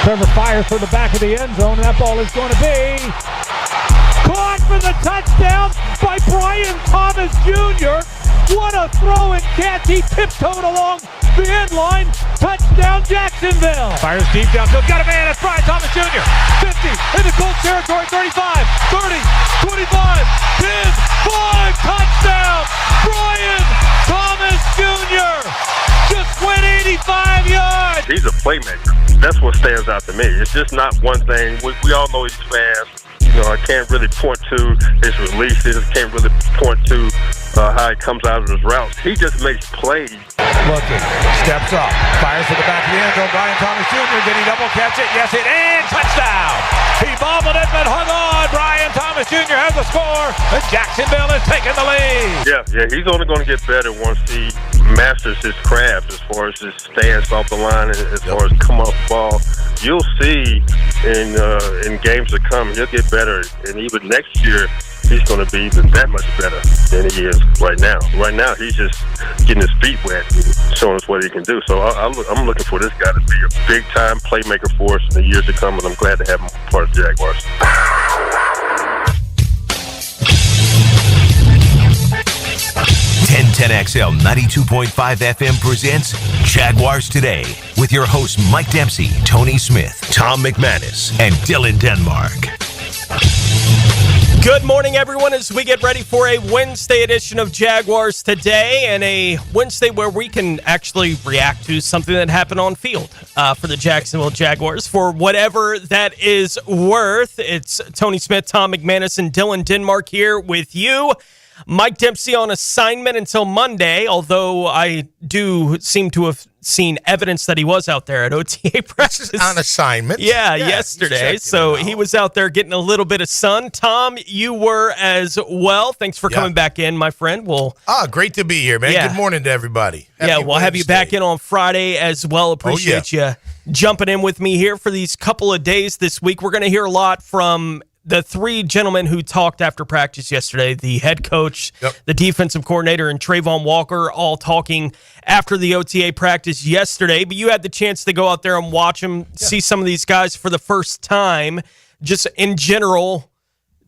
Trevor fires for the back of the end zone, and that ball is going to be caught for the touchdown by Brian Thomas Jr. What a throw and catch. He tiptoed along the end line. Touchdown, Jacksonville. Fires deep downfield. Got a man. It's Brian Thomas Jr. 50 into Colts territory. 35, 30, 25, 10, 5. Touchdown, Brian Thomas Jr. Just went 85 yards. He's a playmaker. That's what stands out to me. It's just not one thing. We all know he's fast. I can't really point to his releases. Can't really point to how he comes out of his routes. He just makes plays. Looking, steps up, fires to the back of the end zone. Brian Thomas Jr. Did he double catch it? Yes, it is. Touchdown. He bobbled it, but hung on. Brian Thomas Jr. has the score, and Jacksonville is taking the lead. Yeah, he's only going to get better once he masters his craft as far as his stance off the line and as far as come off the ball. You'll see in games to come, he'll get better, and even next year, he's going to be even that much better than he is right now. Right now, he's just getting his feet wet and showing us what he can do. So I'm looking for this guy to be a big-time playmaker for us in the years to come, and I'm glad to have him part of the Jaguars. 1010XL 92.5 FM presents Jaguars Today with your hosts Mike Dempsey, Tony Smith, Tom McManus, and Dylan Denmark. Good morning, everyone, as we get ready for a Wednesday edition of Jaguars Today, and a Wednesday where we can actually react to something that happened on field for the Jacksonville Jaguars. For whatever that is worth, it's Tony Smith, Tom McManus, and Dylan Denmark here with you. Mike Dempsey on assignment until Monday, although I do seem to have seen evidence that he was out there at OTA practice. On assignment. Yeah, yesterday. So he was out there getting a little bit of sun. Tom, you were as well. Thanks for coming back in, my friend. Great to be here, man. Good morning to everybody. Happy we'll have you back in on Friday as well. Appreciate you jumping in with me here for these couple of days this week. We're going to hear a lot from the three gentlemen who talked after practice yesterday, the head coach, the defensive coordinator, and Travon Walker, all talking after the OTA practice yesterday. But you had the chance to go out there and watch them, see some of these guys for the first time. Just in general,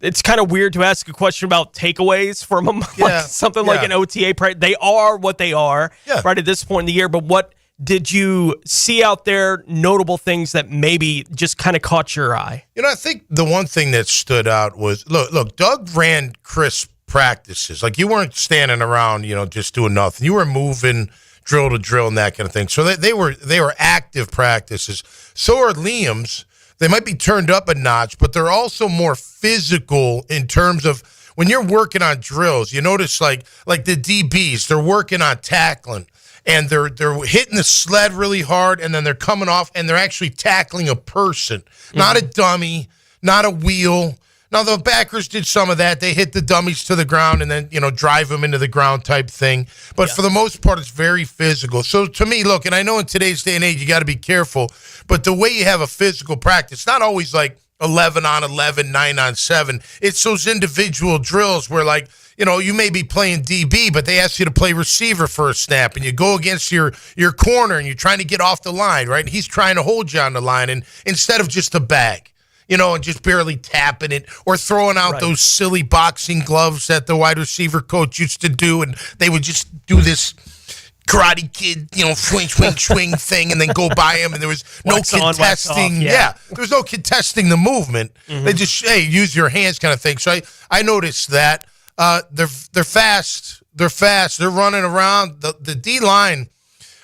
it's kind of weird to ask a question about takeaways from them, like an OTA practice. They are what they are right at this point in the year, but what did you see out there, notable things that maybe just kind of caught your eye? I think the one thing that stood out was, look, Doug ran crisp practices. Like, you weren't standing around, just doing nothing. You were moving drill to drill and that kind of thing. So they were active practices. So are Liam's. They might be turned up a notch, but they're also more physical in terms of when you're working on drills. You notice like the DBs, they're working on tackling. And they're hitting the sled really hard, and then they're coming off, and they're actually tackling a person, not a dummy, not a wheel. Now, the backers did some of that. They hit the dummies to the ground and then, drive them into the ground type thing. But for the most part, it's very physical. So, to me, look, and I know in today's day and age, you got to be careful, but the way you have a physical practice, not always like 11 on 11, 9 on 7. It's those individual drills where, like, you may be playing DB, but they ask you to play receiver for a snap, and you go against your corner, and you're trying to get off the line, right? And he's trying to hold you on the line, and instead of just a bag, and just barely tapping it or throwing out those silly boxing gloves that the wide receiver coach used to do, and they would just do this Karate Kid, swing thing, and then go by him, and there was no contesting. There was no contesting the movement. They just use your hands kind of thing. So I noticed that. They're fast. They're running around. The D line.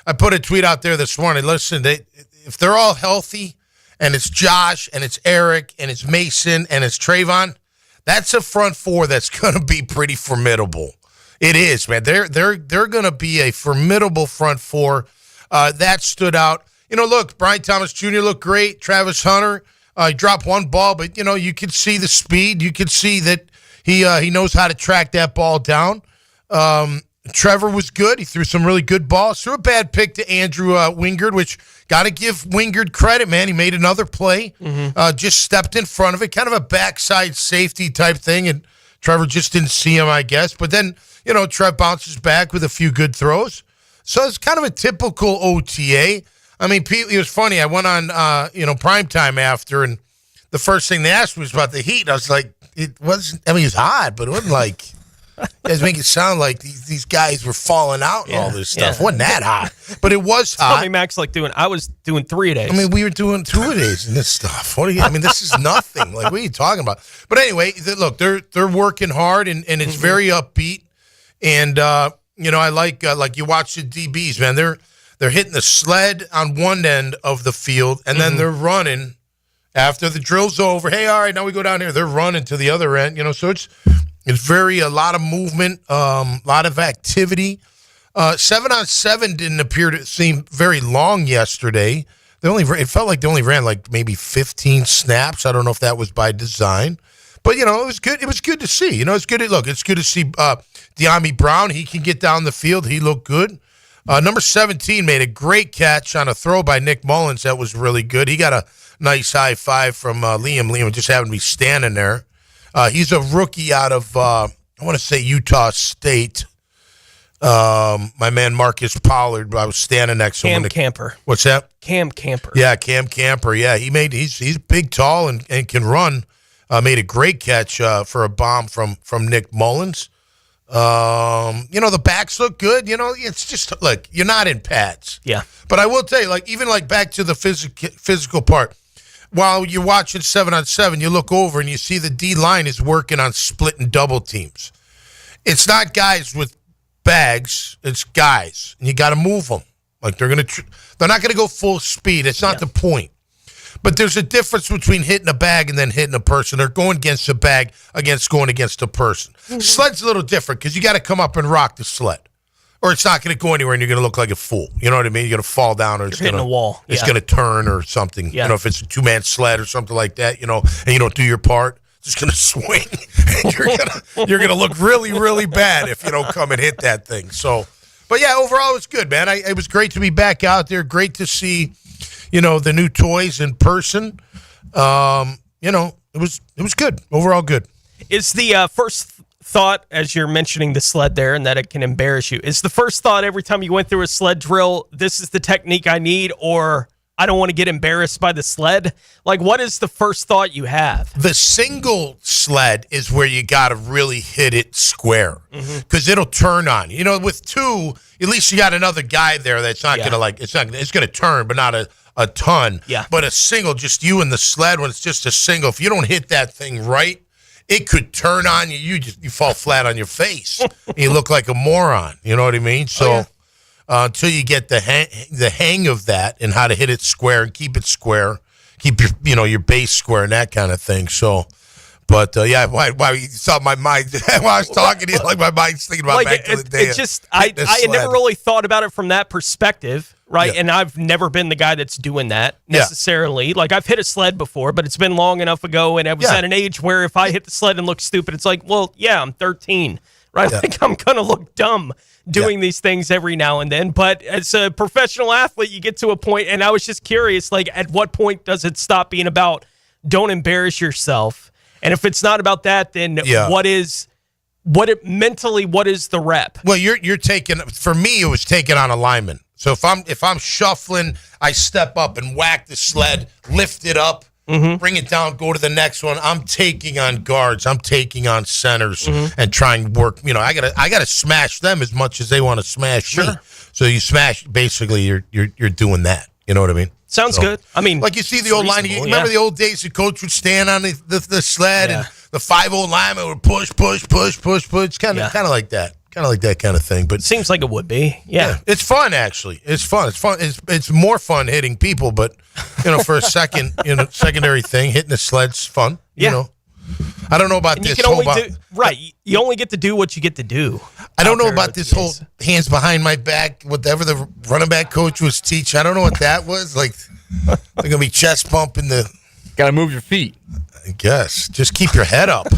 I put a tweet out there this morning. Listen, if they're all healthy, and it's Josh, and it's Eric, and it's Mason, and it's Travon, that's a front four that's going to be pretty formidable. It is, man. They're going to be a formidable front four. That stood out. Look, Brian Thomas Jr. looked great. Travis Hunter, he dropped one ball, but you could see the speed. You could see that. He knows how to track that ball down. Trevor was good. He threw some really good balls. Threw a bad pick to Andrew Wingard, which got to give Wingard credit, man. He made another play, just stepped in front of it, kind of a backside safety type thing, and Trevor just didn't see him, I guess. But then, Trev bounces back with a few good throws. So it's kind of a typical OTA. I mean, it was funny. I went on, primetime after, and the first thing they asked me was about the heat. I was like, it wasn't, I mean, it's hot, but it wasn't like, you guys make it sound like these guys were falling out and all this stuff. It wasn't that hot, but it was hot. Tell me, Max, I was doing 3 days. I mean, we were doing 2 days in this stuff. This is nothing. Like, what are you talking about? But anyway, look, they're working hard, and it's very upbeat. And, I like you watch the DBs, man. They're hitting the sled on one end of the field, and then they're running after the drill's over. Hey, all right, now we go down here. They're running to the other end, so it's a lot of movement, a lot of activity. 7-on-7 didn't appear to seem very long yesterday. It felt like they only ran like maybe 15 snaps. I don't know if that was by design, but it was good. It was good to see. It's good. It's good to see De'Ami Brown. He can get down the field. He looked good. Number 17 made a great catch on a throw by Nick Mullins. That was really good. He got a nice high five from Liam. Liam just happened to be standing there. He's a rookie out of, I want to say Utah State. My man Marcus Pollard, I was standing next to him. Cam Camper. What's that? Cam Camper. Yeah, Cam Camper. Yeah, he's big, tall, and can run. Made a great catch for a bomb from Nick Mullins. The backs look good. It's just, look, you're not in pads. Yeah. But I will tell you, even back to the physical part, while you're watching 7-on-7, you look over and you see the D-line is working on split and double teams. It's not guys with bags, it's guys, and you got to move them. Like, they're not going to go full speed. It's not the point. But there's a difference between hitting a bag and then hitting a person. They're going against a bag against going against a person. Sled's a little different because you got to come up and rock the sled, or it's not going to go anywhere and you're going to look like a fool. You know what I mean? You're going to fall down, or it's hitting a wall. It's going to turn or something. Yeah. If it's a 2-man sled or something like that, and you don't do your part, it's just going to swing. And you're gonna look really, really bad if you don't come and hit that thing. So, but yeah, overall it was good, man. It was great to be back out there. Great to see, the new toys in person. It was good. Overall good. Is the first thought, as you're mentioning the sled there and that it can embarrass you, is the first thought every time you went through a sled drill, this is the technique I need, or I don't want to get embarrassed by the sled? Like, what is the first thought you have? The single sled is where you got to really hit it square because it'll turn on. With two, at least you got another guy there that's not going to it's going to turn, but not a ton. Yeah. But a single, just you and the sled, when it's just a single, if you don't hit that thing right, it could turn on you. You fall flat on your face. You look like a moron. You know what I mean? So until you get the hang of that and how to hit it square and keep it square, keep your base square and that kind of thing. So, but why you saw my mind while I was talking to you, like my mind's thinking about back to the day. It just I never really thought about it from that perspective. Right, and I've never been the guy that's doing that necessarily. Yeah. Like, I've hit a sled before, but it's been long enough ago, and I was at an age where if I hit the sled and look stupid, it's like, well, yeah, I'm 13, right? Yeah. Like, I'm going to look dumb doing these things every now and then. But as a professional athlete, you get to a point, and I was just curious, like, at what point does it stop being about don't embarrass yourself? And if it's not about that, then what is the rep? Well, you're taking, for me, it was taking on a lineman. So if I'm shuffling, I step up and whack the sled, lift it up, bring it down, go to the next one. I'm taking on guards, I'm taking on centers, and trying to work. I gotta smash them as much as they want to smash me. So you smash, basically, you're doing that. You know what I mean? Sounds good. I mean, like you see the old line. You remember the old days? The coach would stand on the sled, and the 5-0 lineman would push. It's kind of like that. Kind of like that kind of thing, but seems like it would be. Yeah, it's fun actually. It's fun. It's more fun hitting people, but for a second, secondary thing, hitting the sled's fun. Yeah. I don't know about this. You only get to do what you get to do. I don't know about this whole hands behind my back, whatever the running back coach was teaching. I don't know what that was. Like, they're gonna be chest bumping the. Got to move your feet. I guess just keep your head up.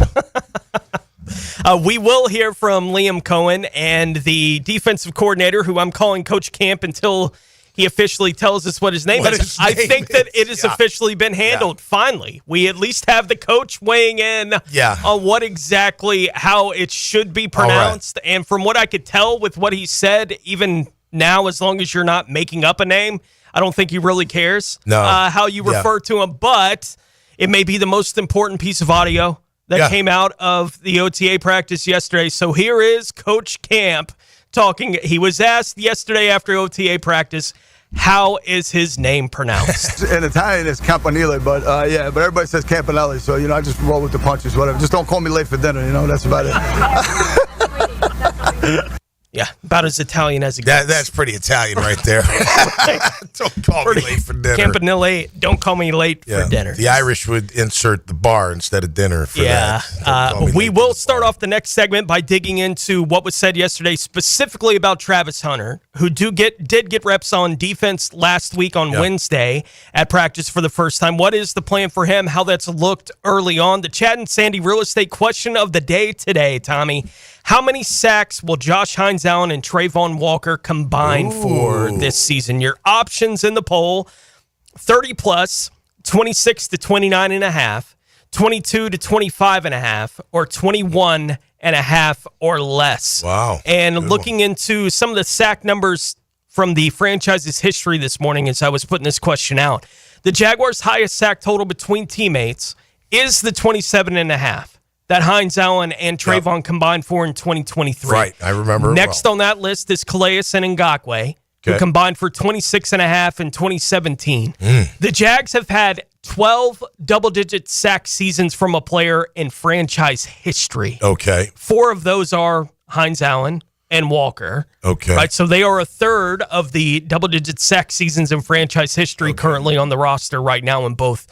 We will hear from Liam Cohen and the defensive coordinator, who I'm calling Coach Camp until he officially tells us what his name is. I think that it has officially been handled. Finally, we at least have the coach weighing in on what exactly, how it should be pronounced. And from what I could tell with what he said, even now, as long as you're not making up a name, I don't think he really cares No. how you refer to him, but it may be the most important piece of audio that came out of the OTA practice yesterday. So here is Coach Camp talking. He was asked yesterday after OTA practice, how is his name pronounced? In Italian, it's Campanile, but but everybody says Campanelli, so, I just roll with the punches, whatever. Just don't call me late for dinner, that's about it. Yeah, about as Italian as it gets. That's pretty Italian right there. Don't call me late for dinner. Campanile, don't call me late for dinner. The Irish would insert the bar instead of dinner for that. We will start off the next segment by digging into what was said yesterday, specifically about Travis Hunter, who did get reps on defense last week on Wednesday at practice for the first time. What is the plan for him? How that's looked early on? The Chad and Sandy real estate question of the day today, Tommy. How many sacks will Josh Hines-Allen and Travon Walker combine for this season? Your options in the poll, 30 plus, 26 to 29.5, 22 to 25.5, or 21.5 or less. Wow. And looking into some of the sack numbers from the franchise's history this morning as I was putting this question out, the Jaguars' highest sack total between teammates is the 27.5. That Hines-Allen and Travon combined for in 2023. Right, I remember. Next on that list is Calais and Ngakoue, who combined for 26.5 in 2017. The Jags have had 12 double-digit sack seasons from a player in franchise history. Okay. 4 of those are Hines-Allen and Walker. Okay. Right, so they are a third of the double-digit sack seasons in franchise history currently on the roster right now in both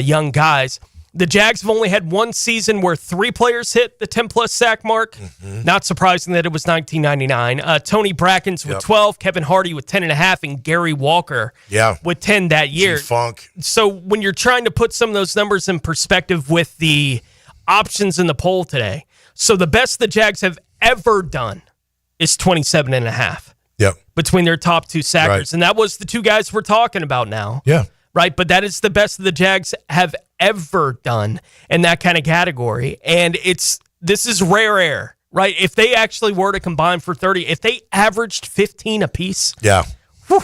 young guys. The Jags have only had one season where 3 players hit the 10-plus sack mark. Not surprising that it was 1999. Tony Brackens with 12, Kevin Hardy with 10.5, and Gary Walker with 10 that year. G-Funk. So when you're trying to put some of those numbers in perspective with the options in the poll today, so the best the Jags have ever done is 27.5 between their top 2 sackers. Right. And that was the 2 guys we're talking about now. Yeah. Right, but that is the best the Jags have ever done in that kind of category. And this is rare air, right? If they actually were to combine for 30, if they averaged 15 apiece. Yeah. Whew.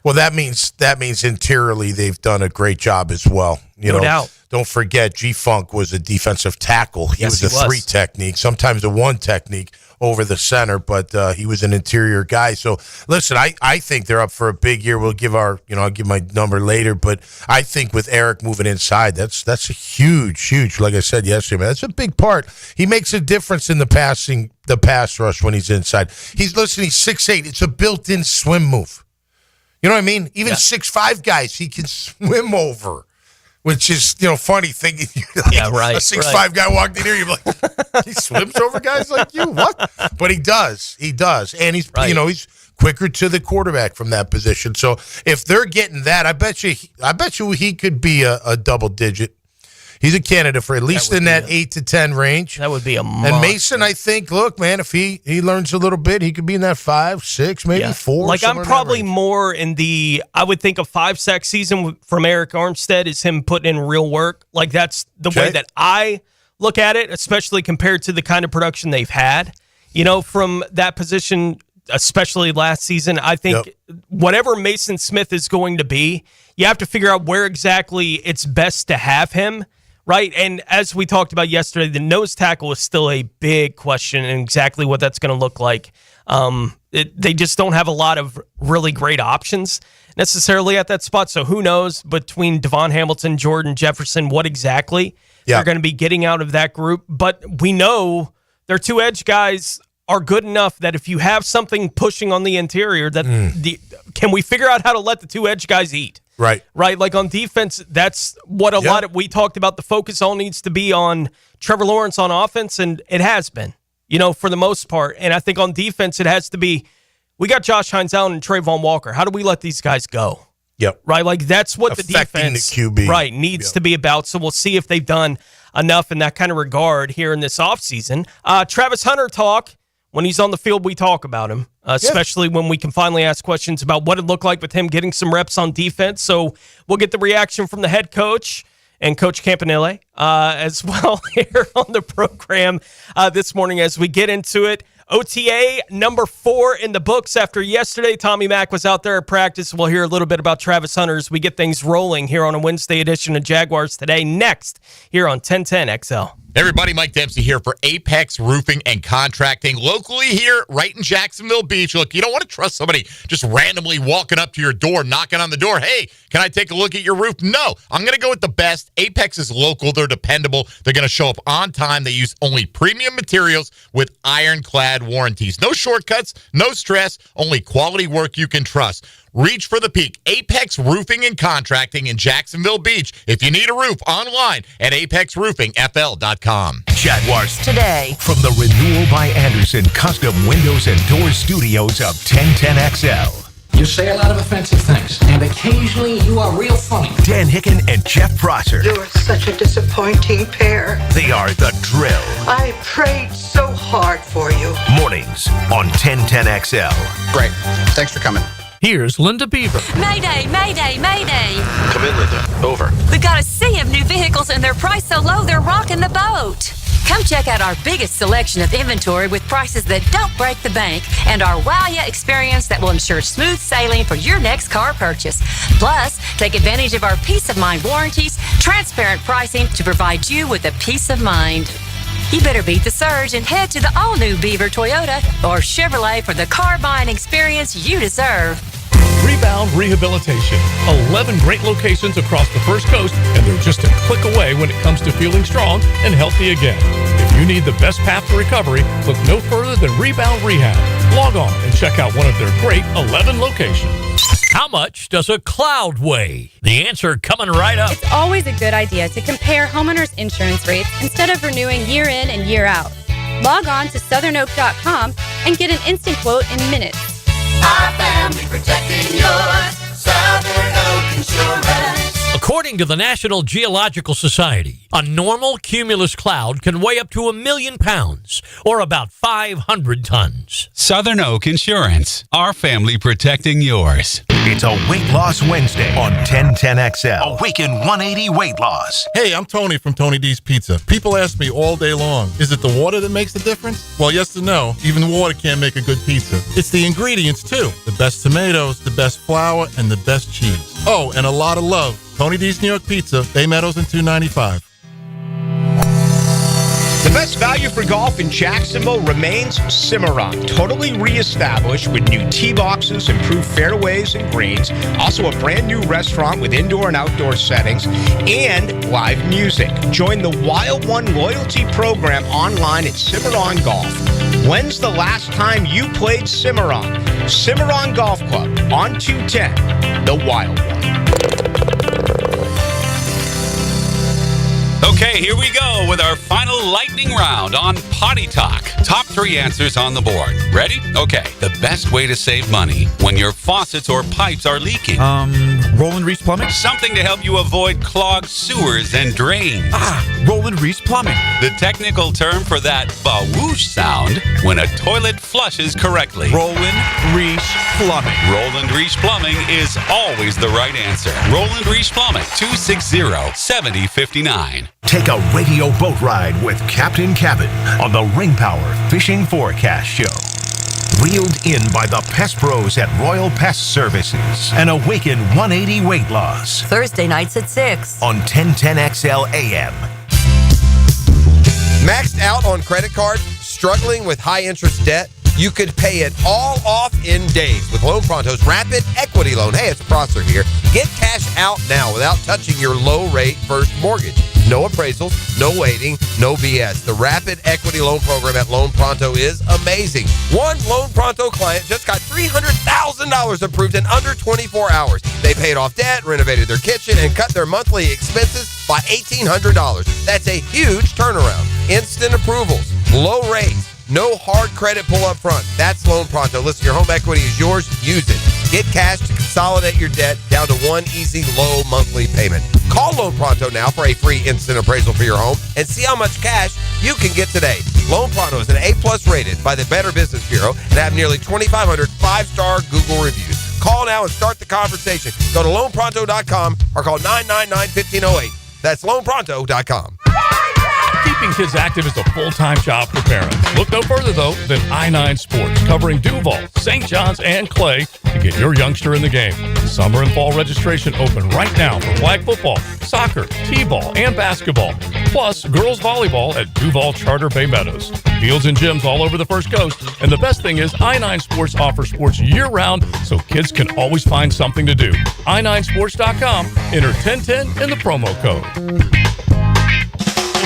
Well, that means interiorly they've done a great job as well. No doubt. Don't forget, G-Funk was a defensive tackle. He was a 3 technique, sometimes a 1 technique over the center, but he was an interior guy. So, listen, I think they're up for a big year. We'll give I'll give my number later, but I think with Eric moving inside, that's a huge, like I said yesterday, man, that's a big part. He makes a difference in the pass rush when he's inside. He's 6'8". It's a built-in swim move. You know what I mean? Even 6'5" guys, he can swim over. Which is, funny thinking. Right. A 6'5" guy walked in here, you're like, he swims over guys like you? What? But he does. And he's, he's quicker to the quarterback from that position. So if they're getting that, I bet you he could be a double digit. He's a candidate for at least in that 8 to 10 range. That would be a monster. And Mason, I think, look, man, if he learns a little bit, he could be in that 5, 6, maybe 4. Like, I'm probably more in I would think a 5-sack season from Eric Armstead is him putting in real work. Like, that's the way that I look at it, especially compared to the kind of production they've had, from that position, especially last season. I think whatever Mason Smith is going to be, you have to figure out where exactly it's best to have him. Right, and as we talked about yesterday, the nose tackle is still a big question and exactly what that's going to look like. They just don't have a lot of really great options necessarily at that spot, so who knows between Devon Hamilton, Jordan Jefferson, what exactly they're going to be getting out of that group. But we know their 2 edge guys are good enough that if you have something pushing on the interior, that can we figure out how to let the 2 edge guys eat? Right. Like on defense, that's what a lot of we talked about. The focus all needs to be on Trevor Lawrence on offense, and it has been, for the most part. And I think on defense, it has to be, we got Josh Hines-Allen and Travon Walker. How do we let these guys go? Yep. Right? Like, that's what affecting the defense the QB. Needs to be about. So we'll see if they've done enough in that kind of regard here in this offseason. Travis Hunter talk. When he's on the field, we talk about him, especially when we can finally ask questions about what it looked like with him getting some reps on defense. So we'll get the reaction from the head coach and Coach Campanile as well here on the program this morning as we get into it. OTA number 4 in the books after yesterday. Tommy Mack was out there at practice. We'll hear a little bit about Travis Hunter as we get things rolling here on a Wednesday edition of Jaguars Today. Next, here on 1010 XL. Everybody, Mike Dempsey here for Apex Roofing and Contracting, locally here right in Jacksonville Beach. Look, you don't want to trust somebody just randomly walking up to your door, knocking on the door. Hey, can I take a look at your roof? No, I'm going to go with the best. Apex is local. They're dependable. They're going to show up on time. They use only premium materials with ironclad warranties. No shortcuts, no stress, only quality work you can trust. Reach for the peak. Apex Roofing and Contracting in Jacksonville Beach. If you need a roof, online at apexroofingfl.com. Jaguars Today. from the Renewal by Anderson Custom Windows and Doors Studios of 1010XL. You say a lot of offensive things, and occasionally you are real funny. Dan Hicken and Jeff Prosser. You're such a disappointing pair. They are the drill. I prayed so hard for you. Mornings on 1010XL. Great. Thanks for coming. Here's Linda Beaver. Mayday, mayday, mayday. Come in, Linda. Over. We've got a sea of new vehicles and they're priced so low they're rocking the boat. Come check out our biggest selection of inventory with prices that don't break the bank and our wow ya experience that will ensure smooth sailing for your next car purchase. Plus, take advantage of our peace of mind warranties, transparent pricing to provide you with a peace of mind. You better beat the surge and head to the all-new Beaver Toyota or Chevrolet for the car buying experience you deserve. Rebound Rehabilitation. 11 great locations across the First Coast, and they're just a click away when it comes to feeling strong and healthy again. If you need the best path to recovery, look no further than Rebound Rehab. Log on and check out one of their great 11 locations. How much does a cloud weigh? The answer coming right up. It's always a good idea to compare homeowners' insurance rates instead of renewing year in and year out. Log on to southernoak.com and get an instant quote in minutes. Our family protecting yours. Southern Oak Insurance. According to the National Geological Society, a normal cumulus cloud can weigh up to 1 million pounds, or about 500 tons. Southern Oak Insurance, our family protecting yours. It's a Weight Loss Wednesday on 1010XL. Awaken 180 Weight Loss. Hey, I'm Tony from Tony D's Pizza. People ask me all day long, is it the water that makes the difference? Well, yes and no. Even water can't make a good pizza. It's the ingredients, too. The best tomatoes, the best flour, and the best cheese. Oh, and a lot of love. Tony D's New York Pizza, Bay Meadows and 295. The best value for golf in Jacksonville remains Cimarron. Totally reestablished with new tee boxes, improved fairways and greens. Also a brand new restaurant with indoor and outdoor settings and live music. Join the Wild One loyalty program online at Cimarron Golf. When's the last time you played Cimarron? Cimarron Golf Club on 210, the Wild One. Okay, here we go with our final lightning round on Potty Talk. Top 3 answers on the board. Ready? Okay. The best way to save money when your faucets or pipes are leaking. Roland Reese Plumbing. Something to help you avoid clogged sewers and drains. Roland Reese Plumbing. The technical term for that ba-whoosh sound when a toilet flushes correctly. Roland Reese Plumbing. Roland Reese Plumbing is always the right answer. Roland Reese Plumbing, 260-7059. Take a radio boat ride with Captain Cabin on the Ring Power Fishing Forecast Show. Reeled in by the Pest Pros at Royal Pest Services and awaken 180 weight loss. Thursday nights at 6 on 1010XL AM. Maxed out on credit cards, struggling with high interest debt? You could pay it all off in days with Loan Pronto's Rapid Equity Loan. Hey, it's Prosser here. Get cash out now without touching your low-rate first mortgage. No appraisals, no waiting, no BS. The Rapid Equity Loan Program at Loan Pronto is amazing. One Loan Pronto client just got $300,000 approved in under 24 hours. They paid off debt, renovated their kitchen, and cut their monthly expenses by $1,800. That's a huge turnaround. Instant approvals, low rates. No hard credit pull up front. That's Loan Pronto. Listen, your home equity is yours. Use it. Get cash to consolidate your debt down to one easy, low monthly payment. Call Loan Pronto now for a free instant appraisal for your home and see how much cash you can get today. Loan Pronto is an A+ rated by the Better Business Bureau and have nearly 2,500 5-star Google reviews. Call now and start the conversation. Go to loanpronto.com or call 999-1508. That's loanpronto.com. Keeping kids active is a full-time job for parents. Look no further, though, than I-9 Sports, covering Duval, St. John's, and Clay to get your youngster in the game. Summer and fall registration open right now for flag football, soccer, t-ball, and basketball, plus girls volleyball at Duval Charter Bay Meadows. Fields and gyms all over the First Coast, and the best thing is I-9 Sports offers sports year-round so kids can always find something to do. i9sports.com, enter 1010 in the promo code.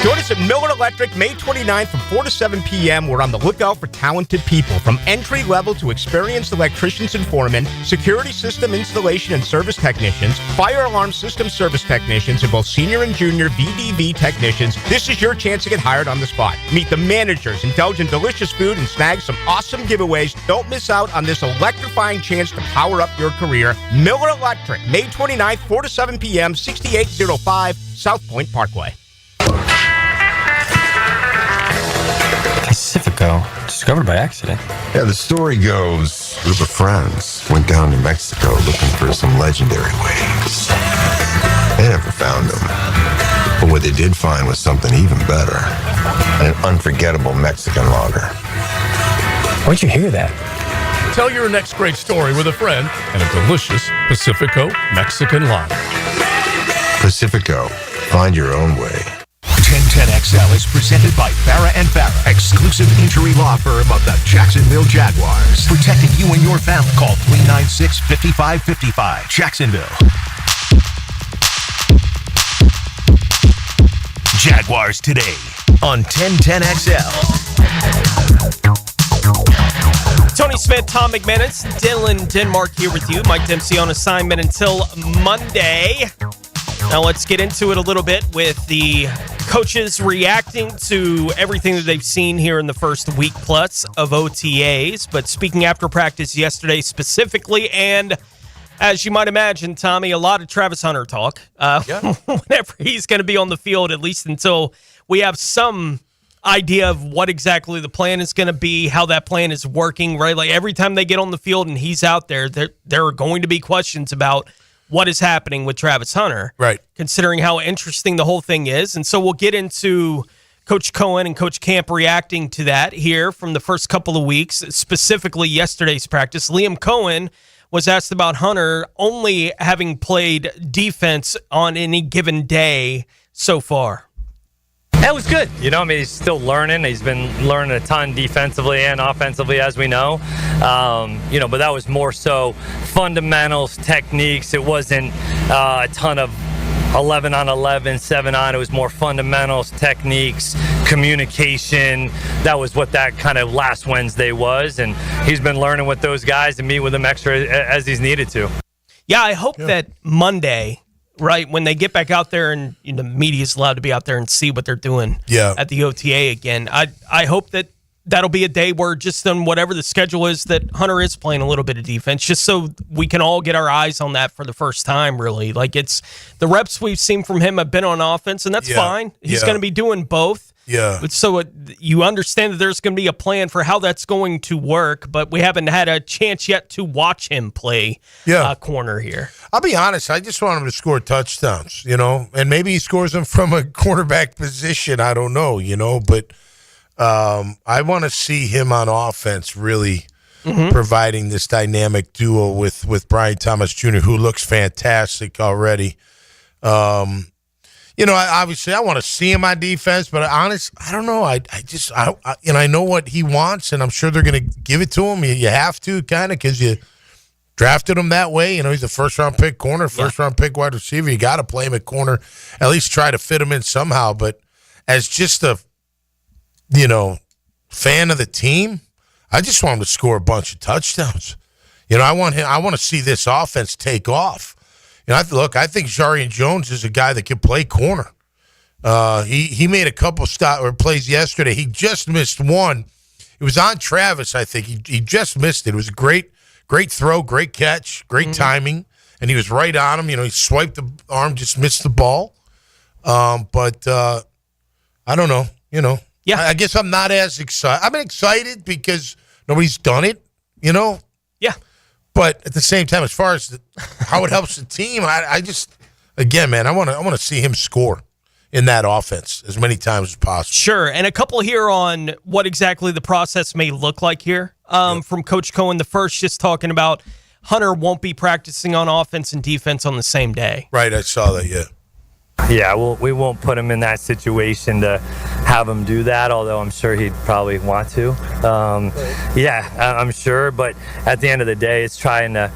Join us at Miller Electric May 29th from 4 to 7 p.m. We're on the lookout for talented people, from entry level to experienced electricians and foremen, security system installation and service technicians, fire alarm system service technicians, and both senior and junior VDV technicians. This is your chance to get hired on the spot. Meet the managers, indulge in delicious food, and snag some awesome giveaways. Don't miss out on this electrifying chance to power up your career. Miller Electric, May 29th, 4 to 7 p.m., 6805 South Point Parkway. Pacifico, discovered by accident. Yeah, the story goes, a group of friends went down to Mexico looking for some legendary waves. They never found them. But what they did find was something even better. An unforgettable Mexican lager. Where'd you hear that? Tell your next great story with a friend and a delicious Pacifico Mexican lager. Pacifico, find your own way. 1010XL is presented by Farah & Farah, exclusive injury law firm of the Jacksonville Jaguars. Protecting you and your family. Call 396-5555. Jacksonville. Jaguars Today on 1010XL. Tony Smith, Tom McManus, Dylan Denmark here with you. Mike Dempsey on assignment until Monday. Now let's get into it a little bit with the coaches reacting to everything that they've seen here in the first week plus of OTAs. But speaking after practice yesterday specifically, and as you might imagine, Tommy, a lot of Travis Hunter talk. Whenever he's going to be on the field, at least until we have some idea of what exactly the plan is going to be, how that plan is working, right? Like every time they get on the field and he's out there, there are going to be questions about what is happening with Travis Hunter, right? Considering how interesting the whole thing is. And so we'll get into Coach Cohen and Coach Camp reacting to that here from the first couple of weeks, specifically yesterday's practice. Liam Cohen was asked about Hunter only having played defense on any given day so far. That was good. You know, I mean, he's still learning. He's been learning a ton defensively and offensively, as we know. But that was more so fundamentals, techniques. It wasn't a ton of 11 on 11, 7 on. It was more fundamentals, techniques, communication. That was what that kind of last Wednesday was. And he's been learning with those guys and meet with them extra as he's needed to. Yeah, I hope that Monday, right, when they get back out there and the media's allowed to be out there and see what they're doing at the OTA again, I hope that that'll be a day where just on whatever the schedule is that Hunter is playing a little bit of defense, just so we can all get our eyes on that for the first time, really. Like, it's the reps we've seen from him have been on offense, and that's fine. He's going to be doing both. Yeah. But so you understand that there's going to be a plan for how that's going to work, but we haven't had a chance yet to watch him play corner here. I'll be honest, I just want him to score touchdowns, and maybe he scores them from a quarterback position. I don't know, but I want to see him on offense really providing this dynamic duo with Brian Thomas Jr., who looks fantastic already. Obviously I want to see him on defense, but I don't know. I know what he wants, and I'm sure they're going to give it to him. You have to, kind of, because you drafted him that way. He's a first-round pick corner, first-round pick wide receiver. You got to play him at corner, at least try to fit him in somehow. But as just a fan of the team, I just want him to score a bunch of touchdowns. I want to see this offense take off. I think Jarian Jones is a guy that can play corner. He made a couple plays yesterday. He just missed one. It was on Travis, I think. He just missed it. It was a great throw, great catch, great timing, and he was right on him. He swiped the arm, just missed the ball. But I don't know. Yeah. I guess I'm not as excited. I'm excited because nobody's done it, Yeah. But at the same time, as far as how it helps the team, I just, again, man, I want to see him score. in that offense as many times as possible. Sure, and a couple here on what exactly the process may look like here from Coach Cohen. The first, just talking about Hunter won't be practicing on offense and defense on the same day. Right, I saw that, yeah. Yeah, we won't put him in that situation to have him do that, although I'm sure he'd probably want to. I'm sure, but at the end of the day, it's trying to,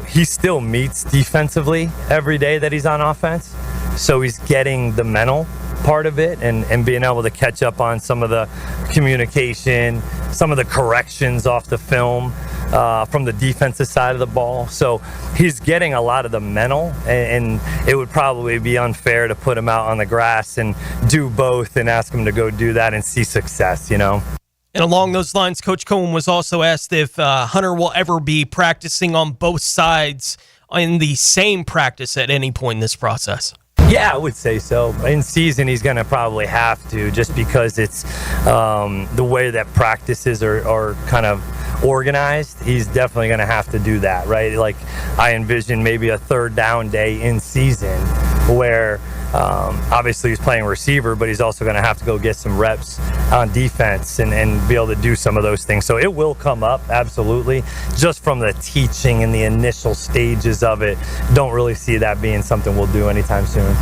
he still meets defensively every day that he's on offense, so he's getting the mental part of it and being able to catch up on some of the communication, some of the corrections off the film from the defensive side of the ball. So he's getting a lot of the mental, and it would probably be unfair to put him out on the grass and do both and ask him to go do that and see success, And along those lines, Coach Cohen was also asked if Hunter will ever be practicing on both sides in the same practice at any point in this process. Yeah, I would say so. In season, he's going to probably have to, just because it's the way that practices are kind of organized. He's definitely going to have to do that, right? Like, I envision maybe a third down day in season where obviously he's playing receiver, but he's also going to have to go get some reps on defense and be able to do some of those things. So it will come up, absolutely. Just from the teaching and the initial stages of it, don't really see that being something we'll do anytime soon.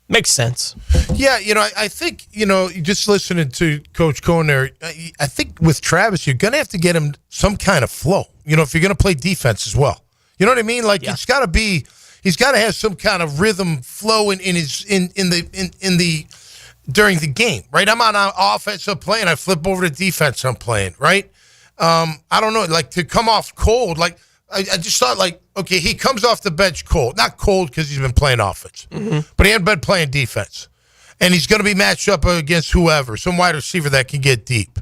Makes sense. Yeah, I think, just listening to Coach Cohen there, I think with Travis, you're going to have to get him some kind of flow, if you're going to play defense as well. You know what I mean? Like, it's got to be, he's got to have some kind of rhythm flow in the during the game, right? I'm on offense, I'm playing, I flip over to defense, I'm playing, right? I don't know, like, to come off cold, like, I just thought, like, okay, he comes off the bench cold. Not cold because he's been playing offense, but he hadn't been playing defense. And he's going to be matched up against whoever, some wide receiver that can get deep.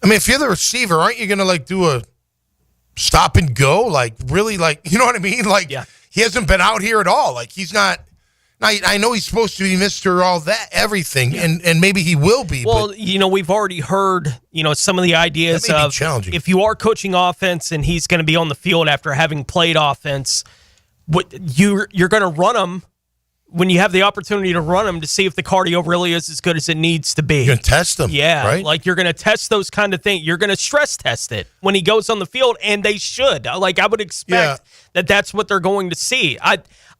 I mean, if you're the receiver, aren't you going to, like, do a stop and go? Like, really, like, you know what I mean? Like, he hasn't been out here at all. Like, he's not. I know he's supposed to be Mr. All That, everything, and maybe he will be. Well, but we've already heard, some of the ideas of if you are coaching offense and he's going to be on the field after having played offense, you're going to run him when you have the opportunity to run him to see if the cardio really is as good as it needs to be. You're going to test him. Yeah, right? Like you're going to test those kind of things. You're going to stress test it when he goes on the field, and they should. Like, I would expect that that's what they're going to see.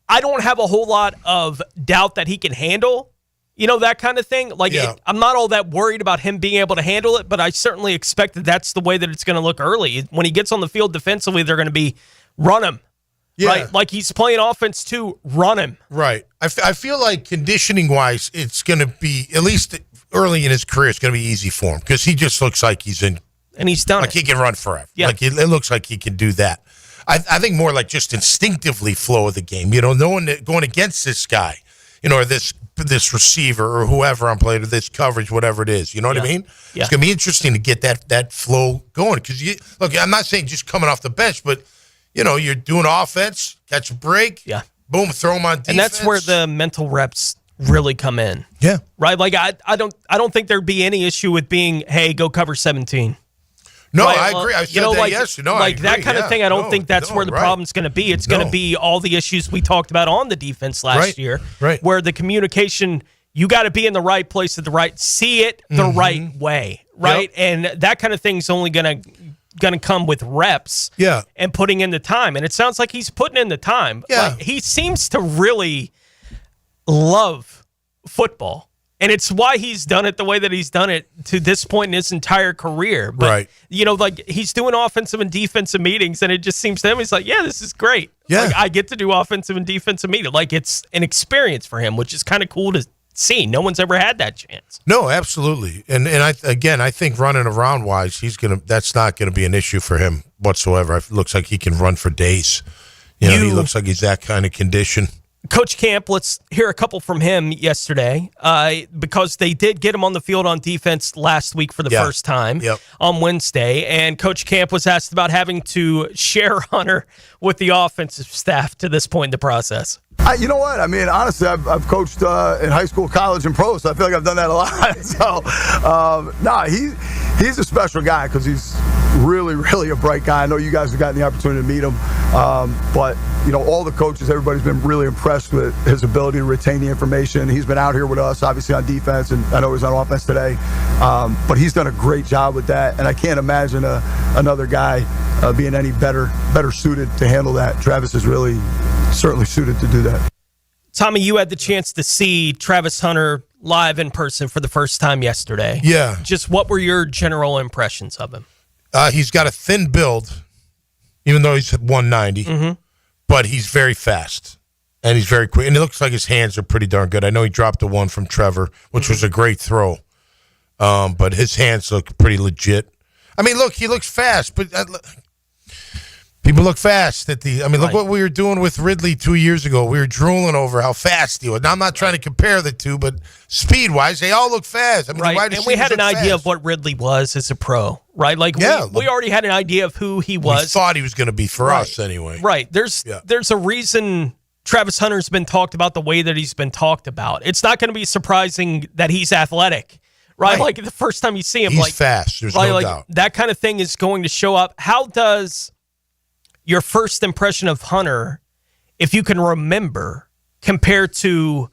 I don't have a whole lot of doubt that he can handle, that kind of thing. Like, I'm not all that worried about him being able to handle it, but I certainly expect that that's the way that it's going to look early. When he gets on the field defensively, they're going to be run him. Yeah. Right? Like, he's playing offense too, run him. Right. I feel like conditioning-wise, it's going to be, at least early in his career, it's going to be easy for him because he just looks like he's in. And he's done like it. He can run forever. Yeah. Like, it looks like he can do that. I think more like just instinctively flow of the game. No one going against this guy, or this receiver or whoever I'm playing, or this coverage, whatever it is. You know what I mean? Yeah. It's going to be interesting to get that flow going. Because, look, I'm not saying just coming off the bench, but, you're doing offense, catch a break, boom, throw them on defense. And that's where the mental reps really come in. Yeah. Right? Like, I don't think there'd be any issue with being, hey, go cover 17. No, right? I agree. I said that like, yesterday. No, like I that agree. kind of thing. I don't think that's where the problem's going to be. It's going to be all the issues we talked about on the defense last year, where the communication, you got to be in the right place at the right, see it the right way, right? And that kind of thing's only going to come with reps, and putting in the time. And it sounds like he's putting in the time. Yeah, like, he seems to really love football. And it's why he's done it the way that he's done it to this point in his entire career. But, like, he's doing offensive and defensive meetings, and it just seems to him, he's like, yeah, this is great. Yeah. Like, I get to do offensive and defensive meetings. Like, it's an experience for him, which is kind of cool to see. No one's ever had that chance. No, absolutely. And I think running around wise, that's not going to be an issue for him whatsoever. It looks like he can run for days. He looks like he's that kind of condition. Coach Camp, let's hear a couple from him yesterday because they did get him on the field on defense last week for the first time on Wednesday. And Coach Camp was asked about having to share Hunter with the offensive staff to this point in the process. You know what? I mean, honestly, I've coached in high school, college, and pro, so I feel like I've done that a lot. So, he's a special guy because he's really, really a bright guy. I know you guys have gotten the opportunity to meet him, but all the coaches, everybody's been really impressed with his ability to retain the information. He's been out here with us, obviously on defense, and I know he's on offense today, but he's done a great job with that, and I can't imagine another guy being any better suited to handle that. Travis is really certainly suited to do that. Tommy, you had the chance to see Travis Hunter live in person for the first time yesterday. Yeah. Just what were your general impressions of him? He's got a thin build, even though he's at 190, but he's very fast, and he's very quick, and it looks like his hands are pretty darn good. I know he dropped the one from Trevor, which was a great throw, but his hands look pretty legit. I mean, look, he looks fast, but people look fast at the. I mean, look what we were doing with Ridley 2 years ago. We were drooling over how fast he was. Now, I'm not trying to compare the two, but speed-wise, they all look fast. I mean, and we had an idea of what Ridley was as a pro, right? Like, we already had an idea of who he was. We thought he was going to be for us anyway. Right. There's a reason Travis Hunter's been talked about the way that he's been talked about. It's not going to be surprising that he's athletic. Right, like the first time you see him, he's fast. There's no doubt. That kind of thing is going to show up. How does your first impression of Hunter, if you can remember, compare to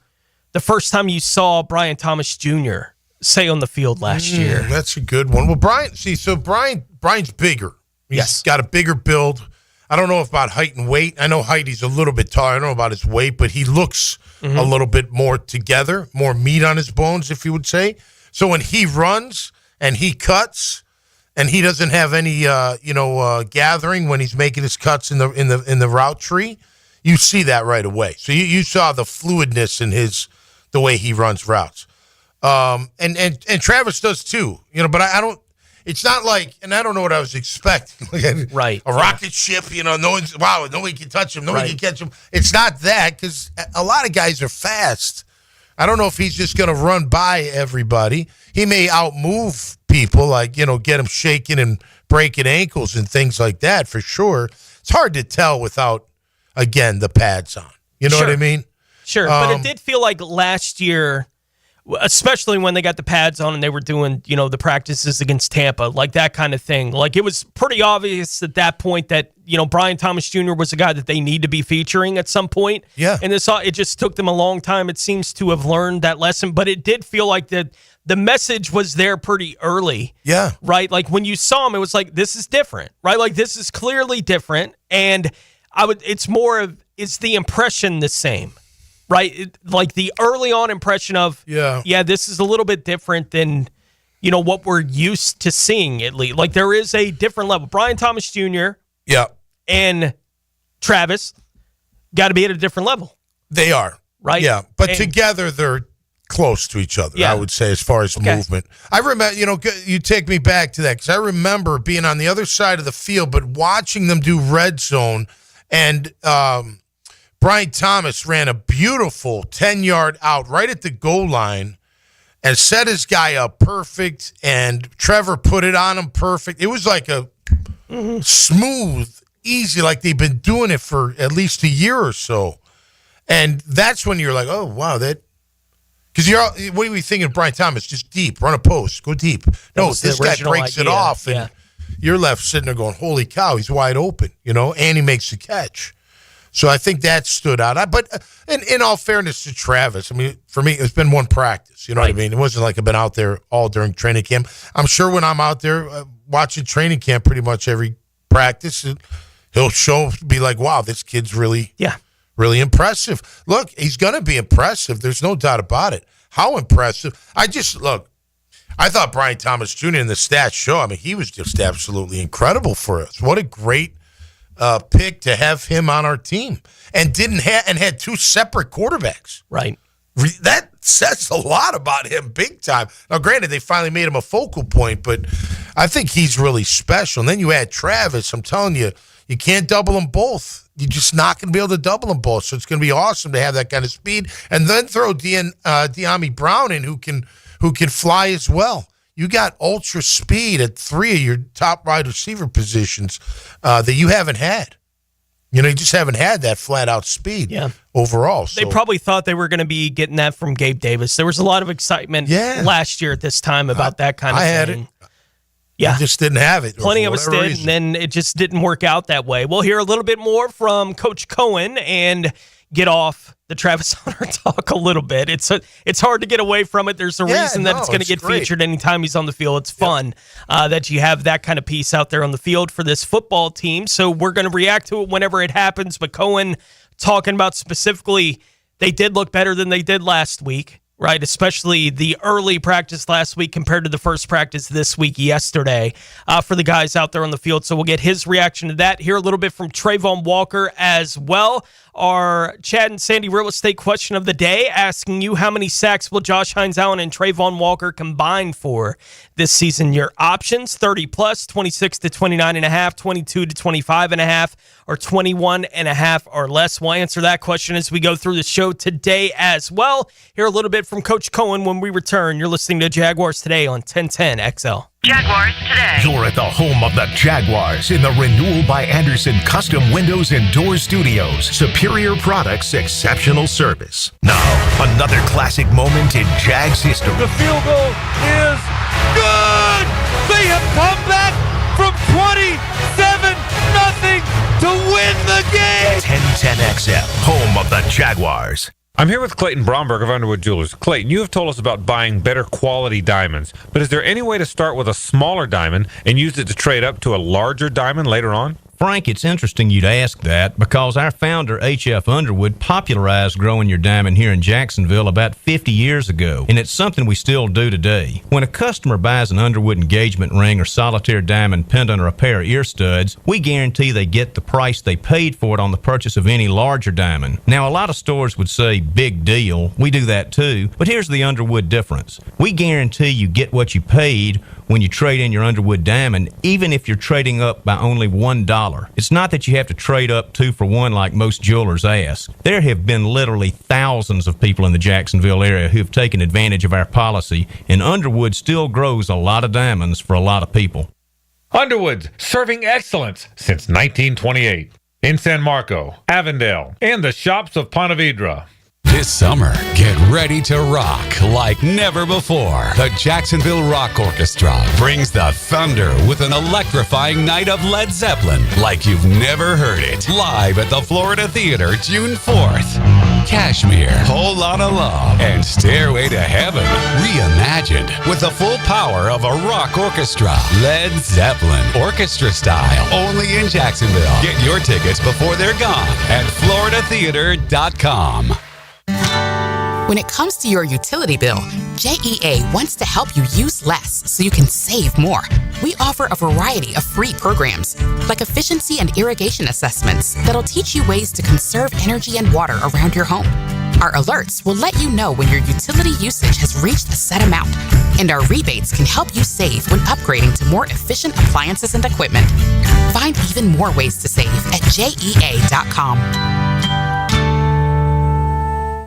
the first time you saw Brian Thomas Jr. say on the field last year? That's a good one. Well, Brian's bigger. He's got a bigger build. I don't know about height and weight. I know height, he's a little bit taller. I don't know about his weight, but he looks a little bit more together, more meat on his bones, if you would say. So when he runs and he cuts, and he doesn't have any, gathering when he's making his cuts in the route tree, you see that right away. So you saw the fluidness in the way he runs routes, and Travis does too. But I don't. It's not like, and I don't know what I was expecting. A rocket ship. Nobody can touch him. Nobody can catch him. It's not that, because a lot of guys are fast. I don't know if he's just going to run by everybody. He may outmove people, get him shaking and breaking ankles and things like that, for sure. It's hard to tell without, again, the pads on. You know what I mean? Sure, but it did feel like last year, especially when they got the pads on and they were doing, the practices against Tampa, like that kind of thing. Like, it was pretty obvious at that point that, Brian Thomas Jr. was a guy that they need to be featuring at some point. Yeah. And it just took them a long time, it seems, to have learned that lesson. But it did feel like the message was there pretty early. Yeah. Right? Like, when you saw him, it was like, this is different, right? Like, this is clearly different. And it's the impression the same. Right? Like the early on impression of, this is a little bit different than, what we're used to seeing, at least. Like, there is a different level. Brian Thomas Jr. and Travis got to be at a different level. They are. Right? Yeah. But together they're close to each other, I would say, as far as movement. I remember, you take me back to that, because I remember being on the other side of the field, but watching them do red zone, and Brian Thomas ran a beautiful 10-yard out right at the goal line and set his guy up perfect, and Trevor put it on him perfect. It was like a smooth, easy, like they've been doing it for at least a year or so. And that's when you're like, oh, wow, that – because what are we thinking of Brian Thomas? Just deep, run a post, go deep. No, this guy breaks it off, and you're left sitting there going, holy cow, he's wide open, and he makes the catch. So I think that stood out. But in all fairness to Travis, I mean, for me, it's been one practice. You know what I mean? It wasn't like I've been out there all during training camp. I'm sure when I'm out there watching training camp pretty much every practice, he'll be like, wow, this kid's really impressive. Look, he's going to be impressive. There's no doubt about it. How impressive. I thought Brian Thomas Jr. in the stats show, I mean, he was just absolutely incredible for us. What a great pick to have him on our team, and had two separate quarterbacks. Right. That says a lot about him, big time. Now, granted, they finally made him a focal point, but I think he's really special. And then you add Travis. I'm telling you, you can't double them both. You're just not going to be able to double them both. So it's going to be awesome to have that kind of speed, and then throw De'Ami Brown in, who can fly as well. You got ultra speed at three of your top wide receiver positions that you haven't had. You just haven't had that flat-out speed overall. So. They probably thought they were going to be getting that from Gabe Davis. There was a lot of excitement last year at this time about that kind of thing. I had it. Yeah. He just didn't have it. Plenty of us did, and then it just didn't work out that way. We'll hear a little bit more from Coach Cohen and get off the Travis Hunter talk a little bit. It's hard to get away from it. There's a reason that it's going to get featured anytime he's on the field. It's fun that you have that kind of piece out there on the field for this football team. So we're going to react to it whenever it happens. But Cohen talking about specifically, they did look better than they did last week, right? Especially the early practice last week compared to the first practice this week yesterday for the guys out there on the field. So we'll get his reaction to that. Hear a little bit from Travon Walker as well. Our Chad and Sandy real estate question of the day, asking you how many sacks will Josh Hines-Allen and Travon Walker combine for this season? Your options, 30 plus, 26 to 29.5, 22 to 25.5, or 21.5 or less. We'll answer that question as we go through the show today as well. Hear a little bit from Coach Cohen when we return. You're listening to Jaguars Today on 1010 XL. Jaguars Today. You're at the home of the Jaguars in the Renewal by Anderson Custom Windows and Door Studios. Superior products, exceptional service. Now, another classic moment in Jags history. The field goal is good! They have come back from 27-0 to win the game! 1010XL, home of the Jaguars. I'm here with Clayton Bromberg of Underwood Jewelers. Clayton, you have told us about buying better quality diamonds, but is there any way to start with a smaller diamond and use it to trade up to a larger diamond later on? Frank, it's interesting you'd ask that because our founder, H.F. Underwood, popularized growing your diamond here in Jacksonville about 50 years ago, and it's something we still do today. When a customer buys an Underwood engagement ring or solitaire diamond pendant or a pair of ear studs, we guarantee they get the price they paid for it on the purchase of any larger diamond. Now, a lot of stores would say, big deal. We do that too, but here's the Underwood difference. We guarantee you get what you paid when you trade in your Underwood diamond, even if you're trading up by only $1. It's not that you have to trade up 2 for 1 like most jewelers ask. There have been literally thousands of people in the Jacksonville area who have taken advantage of our policy, and Underwood still grows a lot of diamonds for a lot of people. Underwood, serving excellence since 1928. In San Marco, Avondale, and the shops of Ponte Vedra. This summer, get ready to rock like never before. The Jacksonville Rock Orchestra brings the thunder with an electrifying night of Led Zeppelin like you've never heard it. Live at the Florida Theater, June 4th. Kashmir, Whole Lotta Love, and Stairway to Heaven reimagined with the full power of a rock orchestra. Led Zeppelin, orchestra style, only in Jacksonville. Get your tickets before they're gone at floridatheater.com. When it comes to your utility bill, JEA wants to help you use less so you can save more. We offer a variety of free programs, like efficiency and irrigation assessments that'll teach you ways to conserve energy and water around your home. Our alerts will let you know when your utility usage has reached a set amount, and our rebates can help you save when upgrading to more efficient appliances and equipment. Find even more ways to save at JEA.com.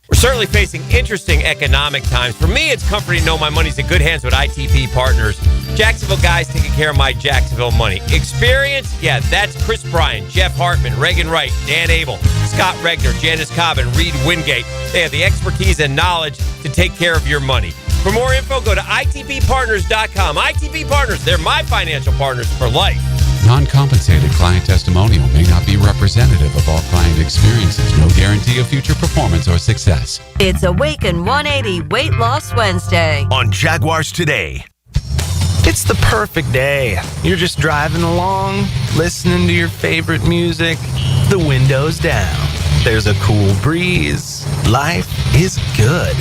We're certainly facing interesting economic times. For me, it's comforting to know my money's in good hands with ITP Partners. Jacksonville guys taking care of my Jacksonville money. Experience? Yeah, that's Chris Bryan, Jeff Hartman, Reagan Wright, Dan Abel, Scott Regner, Janice Cobb, and Reed Wingate. They have the expertise and knowledge to take care of your money. For more info, go to itppartners.com. ITP Partners, they're my financial partners for life. Non-compensated client testimonial may not be representative of all client experiences. No guarantee of future performance or success. It's Awaken 180 Weight Loss Wednesday on Jaguars Today. It's the perfect day. You're just driving along, listening to your favorite music, the windows down. There's a cool breeze. Life is good.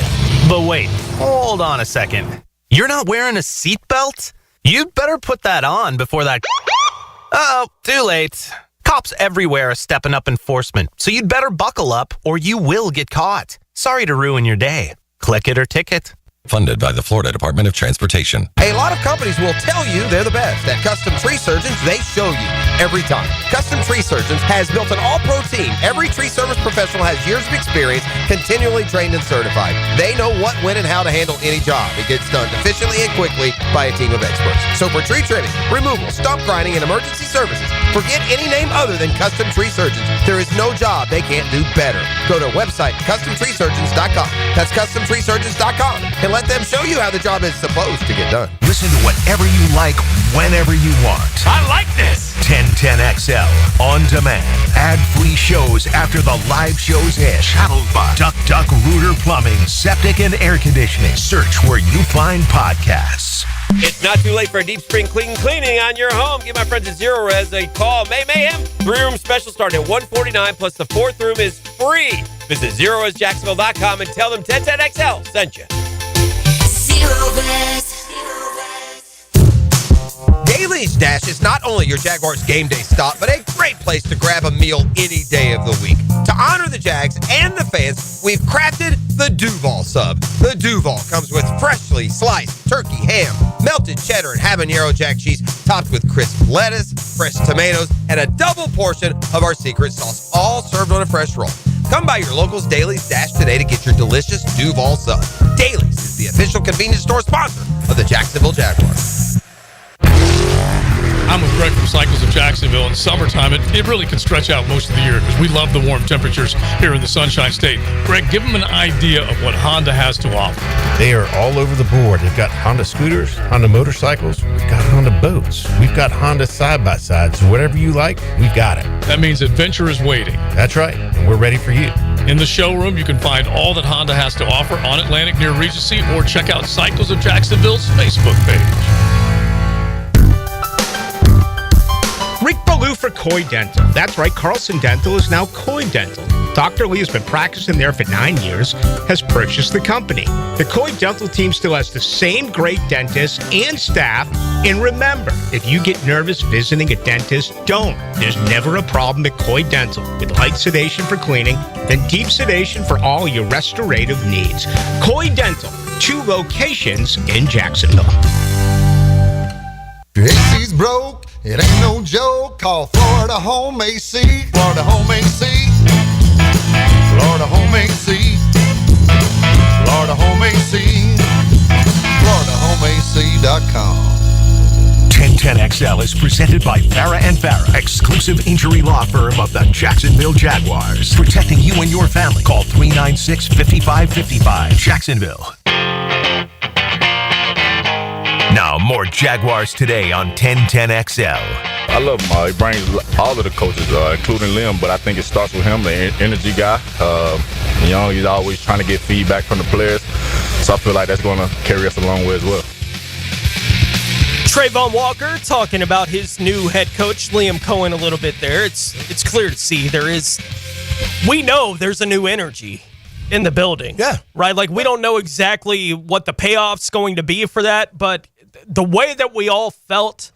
But wait, hold on a second. You're not wearing a seatbelt? You'd better put that on before that... Uh-oh, too late. Cops everywhere are stepping up enforcement, so you'd better buckle up or you will get caught. Sorry to ruin your day. Click it or ticket. Funded by the Florida Department of Transportation. A lot of companies will tell you they're the best. At Custom Tree Surgeons, they show you every time. Custom Tree Surgeons has built an all-pro team. Every tree service professional has years of experience continually trained and certified. They know what, when, and how to handle any job. It gets done efficiently and quickly by a team of experts. So for tree trimming, removal, stump grinding, and emergency services, forget any name other than Custom Tree Surgeons. There is no job they can't do better. Go to website CustomTreeSurgeons.com. That's CustomTreeSurgeons.com, and let them show you how the job is supposed to get done. Listen to whatever you like, whenever you want. I like this. 1010XL on demand. Ad-free shows after the live shows end. Channeled by Duck Rooter Plumbing, Septic and Air Conditioning. Search where you find podcasts. It's not too late for a deep spring cleaning on your home. Give my friends at Zero Res a call. Mayhem 3-room special starting at $149, plus the 4th room is free. Visit ZeroResJacksonville.com and tell them 1010XL sent you. Zero Res. Daly's Dash is not only your Jaguars game day stop, but a great place to grab a meal any day of the week. To honor the Jags and the fans, we've crafted the Duval sub. The Duval comes with freshly sliced turkey, ham, melted cheddar, and habanero jack cheese, topped with crisp lettuce, fresh tomatoes, and a double portion of our secret sauce, all served on a fresh roll. Come by your local's Daly's Dash today to get your delicious Duval sub. Daly's is the official convenience store sponsor of the Jacksonville Jaguars. I'm with Greg from Cycles of Jacksonville. In summertime, it really can stretch out most of the year because we love the warm temperatures here in the Sunshine State. Greg, give them an idea of what Honda has to offer. They are all over the board. They've got Honda scooters, Honda motorcycles, we've got Honda boats, we've got Honda side-by-sides. So whatever you like, we've got it. That means adventure is waiting. That's right, and we're ready for you. In the showroom, you can find all that Honda has to offer on Atlantic near Regency, or check out Cycles of Jacksonville's Facebook page. Rick Ballou for Coy Dental. That's right, Carlson Dental is now Coy Dental. Dr. Lee has been practicing there for 9 years, has purchased the company. The Coy Dental team still has the same great dentists and staff. And remember, if you get nervous visiting a dentist, don't. There's never a problem at Coy Dental, with light sedation for cleaning and deep sedation for all your restorative needs. Coy Dental, 2 locations in Jacksonville. Your AC's broke, it ain't no joke. Call Florida Home AC. Florida Home AC. Florida Home AC. Florida Home AC. FloridaHomeAC.com. 1010XL is presented by Farah and Farah, exclusive injury law firm of the Jacksonville Jaguars. Protecting you and your family. Call 396-5555. Jacksonville. Now, more Jaguars Today on 1010XL. I love him. He brings all of the coaches, including Liam, but I think it starts with him, the energy guy. He's always trying to get feedback from the players, so I feel like that's going to carry us a long way as well. Travon Walker talking about his new head coach, Liam Cohen, a little bit there. It's clear to see we know there's a new energy in the building. Yeah. Right? Like, we don't know exactly what the payoff's going to be for that, but the way that we all felt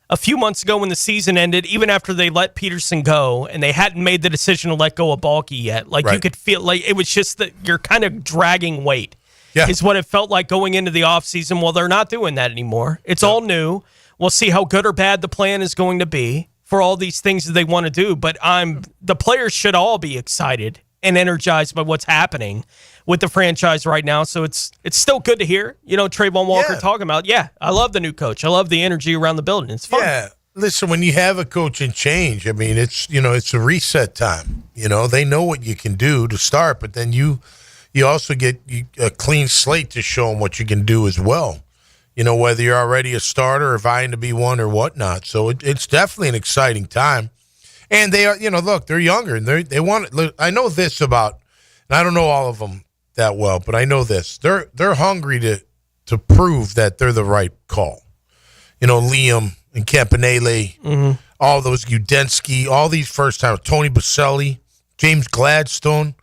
a few months ago when the season ended, even after they let Peterson go and they hadn't made the decision to let go of Balky yet, like, right. You could feel like it was just that you're kind of dragging weight. Yeah. Is what it felt like going into the offseason. Well, they're not doing that anymore. It's all new. We'll see how good or bad the plan is going to be for all these things that they want to do. But the players should all be excited and energized by what's happening with the franchise right now. So it's still good to hear, Travon Walker talking about, I love the new coach. I love the energy around the building. It's fun. Yeah. Listen, when you have a coaching change, I mean, it's a reset time. They know what you can do to start, but then you also get a clean slate to show them what you can do as well. Whether you're already a starter or vying to be one or whatnot. So it's definitely an exciting time. And they are, look, they're younger and they want it. Look, I know this about, and I don't know all of them that well, but I know this. They're hungry to prove that they're the right call. Liam and Campanile, all those Udensky, all these first timers, Tony Baselli, James Gladstone.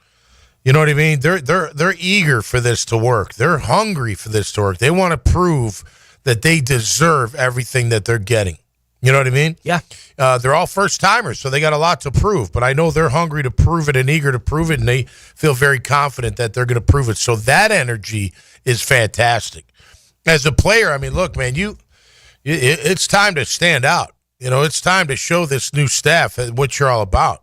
You know what I mean? They're eager for this to work. They're hungry for this to work. They want to prove that they deserve everything that they're getting. You know what I mean? Yeah. They're all first-timers, so they got a lot to prove. But I know they're hungry to prove it and eager to prove it, and they feel very confident that they're going to prove it. So that energy is fantastic. As a player, I mean, look, man, it's time to stand out. It's time to show this new staff what you're all about.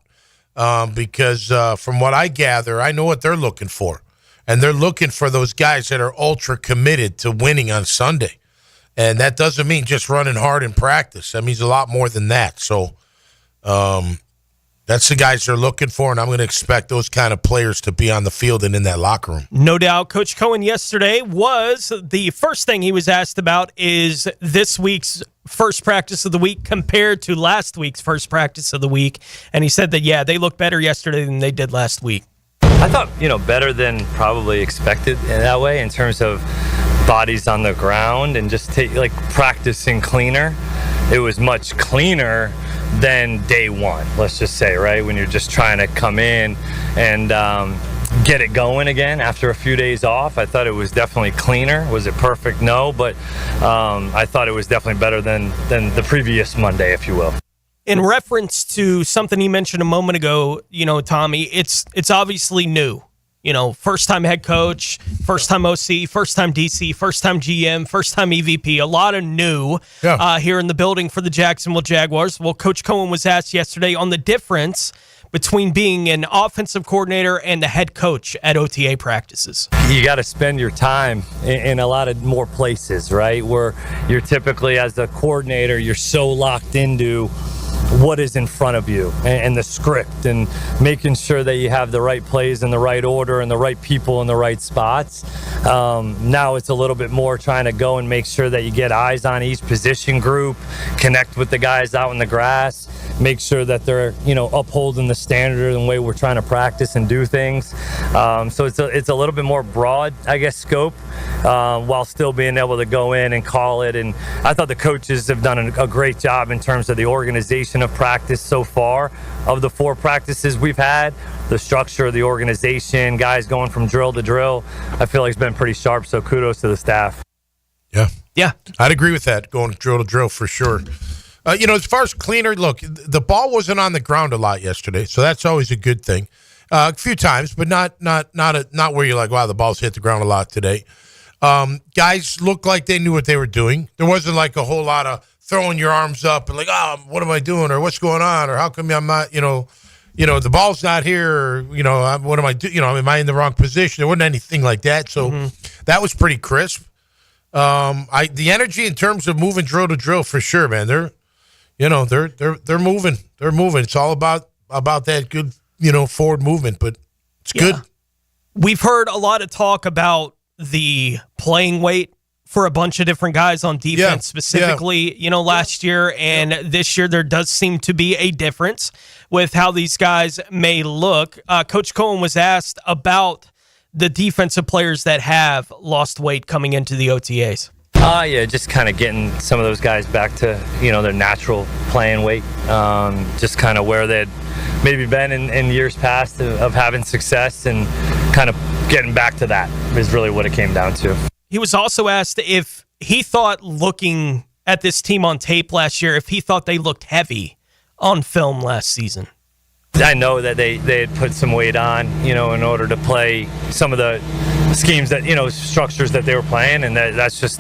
because from what I gather, I know what they're looking for. And they're looking for those guys that are ultra committed to winning on Sunday. And that doesn't mean just running hard in practice. That means a lot more than that. So that's the guys they're looking for, and I'm going to expect those kind of players to be on the field and in that locker room. No doubt. Coach Cohen yesterday was the first thing he was asked about is this week's first practice of the week compared to last week's first practice of the week. And he said that, yeah, they looked better yesterday than they did last week. I thought, better than probably expected in that way in terms of bodies on the ground and just practicing cleaner. It was much cleaner than day one, let's just say, right? When you're just trying to come in and get it going again after a few days off. I thought it was definitely cleaner. Was it perfect? No, but I thought it was definitely better than the previous Monday, if you will. In reference to something you mentioned a moment ago, Tommy, it's obviously new. First time head coach, first time OC, first time DC, first time GM, first time EVP. A lot of new here in the building for the Jacksonville Jaguars. Well, Coach Cohen was asked yesterday on the difference between being an offensive coordinator and the head coach at OTA practices. You got to spend your time in a lot of more places, right? Where you're typically, as a coordinator, you're so locked into what is in front of you and the script and making sure that you have the right plays in the right order and the right people in the right spots. Now it's a little bit more trying to go and make sure that you get eyes on each position group, connect with the guys out in the grass, make sure that they're, upholding the standard and the way we're trying to practice and do things. So it's a little bit more broad, I guess, scope, while still being able to go in and call it. And I thought the coaches have done a great job in terms of the organization of practice so far. Of the 4 practices we've had, the structure of the organization, guys going from drill to drill, I feel like it's been pretty sharp, so kudos to the staff. Yeah. I'd agree with that, going drill to drill for sure. As far as cleaner, look, the ball wasn't on the ground a lot yesterday, so that's always a good thing. A few times, but not where you're like, wow, the ball's hit the ground a lot today. Guys looked like they knew what they were doing. There wasn't like a whole lot of throwing your arms up and like, oh, what am I doing, or what's going on, or how come I'm not, the ball's not here, or what am I doing? Am I in the wrong position? There wasn't anything like that, so that was pretty crisp. The energy in terms of moving drill to drill for sure, man. They're moving. They're moving. It's all about that good, forward movement, but it's good. We've heard a lot of talk about the playing weight for a bunch of different guys on defense, specifically, last year and this year. There does seem to be a difference with how these guys may look. Coach Cohen was asked about the defensive players that have lost weight coming into the OTAs. Just kind of getting some of those guys back to, their natural playing weight, just kind of where they'd maybe been in years past of having success, and kind of getting back to that is really what it came down to. He was also asked if he thought, looking at this team on tape last year, if he thought they looked heavy on film last season. I know that they had put some weight on, in order to play some of the schemes that, structures that they were playing, and that's just,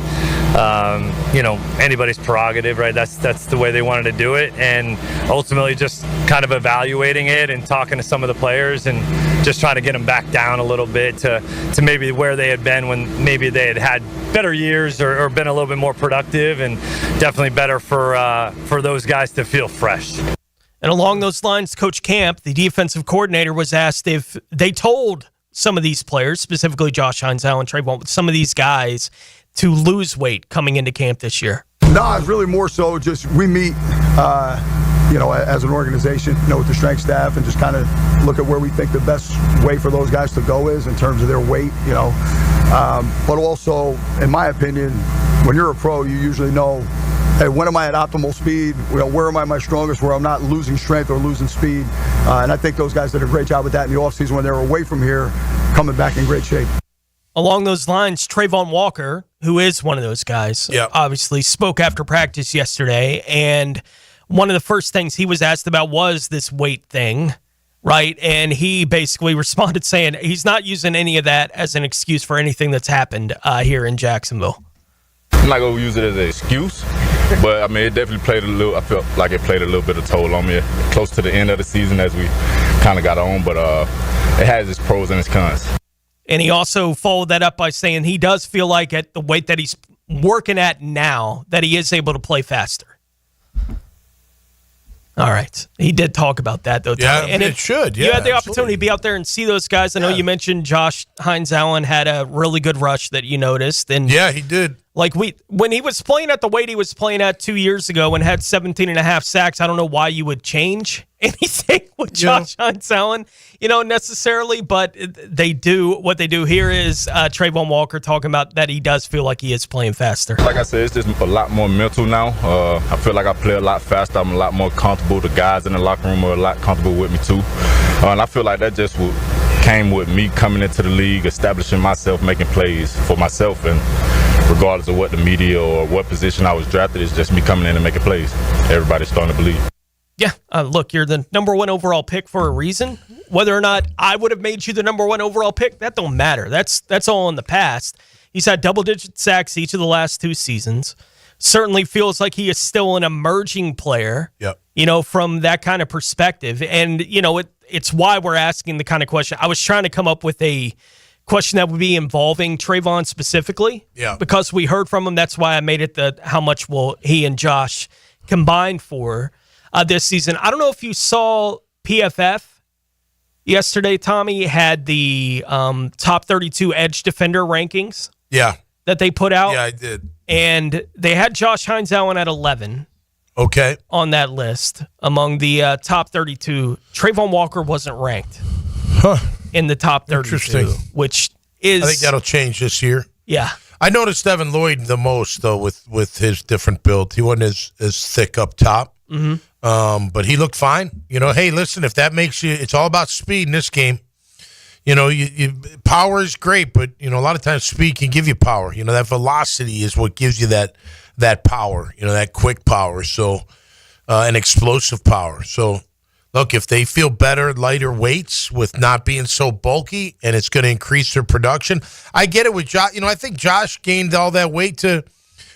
anybody's prerogative, right? That's the way they wanted to do it, and ultimately just kind of evaluating it and talking to some of the players and just trying to get them back down a little bit to maybe where they had been when maybe they had better years or been a little bit more productive, and definitely better for those guys to feel fresh. And along those lines, Coach Camp, the defensive coordinator, was asked if they told some of these players, specifically Josh Hines-Allen, Travon, some of these guys, to lose weight coming into camp this year. No, it's really more so just we meet, as an organization, with the strength staff, and just kind of look at where we think the best way for those guys to go is in terms of their weight, But also, in my opinion, when you're a pro, you usually know, hey, when am I at optimal speed? Where am I my strongest, where I'm not losing strength or losing speed? And I think those guys did a great job with that in the offseason when they were away from here, coming back in great shape. Along those lines, Travon Walker, who is one of those guys, obviously spoke after practice yesterday, and one of the first things he was asked about was this weight thing, right? And he basically responded saying he's not using any of that as an excuse for anything that's happened here in Jacksonville. I'm not going to use it as an excuse, but, it definitely I felt like it played a little bit of toll on me close to the end of the season as we kind of got on, but it has its pros and its cons. And he also followed that up by saying he does feel like at the weight that he's working at now that he is able to play faster. All right. He did talk about that, though. Yeah, and it should. Yeah, you had the absolutely. opportunity to be out there and see those guys. I know you mentioned Josh Hines-Allen had a really good rush that you noticed. And yeah, he did. Like when he was playing at the weight he was playing at 2 years ago and had 17 and a half sacks, I don't know why you would change anything with Josh Hines-Allen, necessarily, but they do what they do. Here is Travon Walker talking about that he does feel like he is playing faster. Like I said, it's just a lot more mental now. I feel like I play a lot faster. I'm a lot more comfortable. The guys in the locker room are a lot comfortable with me too. And I feel like that just came with me coming into the league, establishing myself, making plays for myself, and regardless of what the media or what position I was drafted, it's just me coming in and making plays. Everybody's starting to believe. Yeah, look, you're the number one overall pick for a reason. Whether or not I would have made you the number one overall pick, that don't matter. That's all in the past. He's had double-digit sacks each of the last 2 seasons. Certainly feels like he is still an emerging player, from that kind of perspective. And, it's why we're asking the kind of question. I was trying to come up with a question that would be involving Travon specifically. Yeah. Because we heard from him. That's why I made it how much will he and Josh combine for this season. I don't know if you saw PFF yesterday, Tommy, had the top 32 edge defender rankings. Yeah. That they put out. Yeah, I did. And they had Josh Hines-Allen at 11. Okay. On that list among the top 32. Travon Walker wasn't ranked in the top 32. Interesting. Which is... I think that'll change this year. Yeah. I noticed Evan Lloyd the most, though, with his different build. He wasn't as thick up top. Mm-hmm. But he looked fine. Hey, listen, if that makes you... It's all about speed in this game. Power is great, but, a lot of times speed can give you power. That velocity is what gives you that power, that quick power. So, and explosive power. So, look, if they feel better, lighter weights with not being so bulky, and it's going to increase their production. I get it with Josh. I think Josh gained all that weight to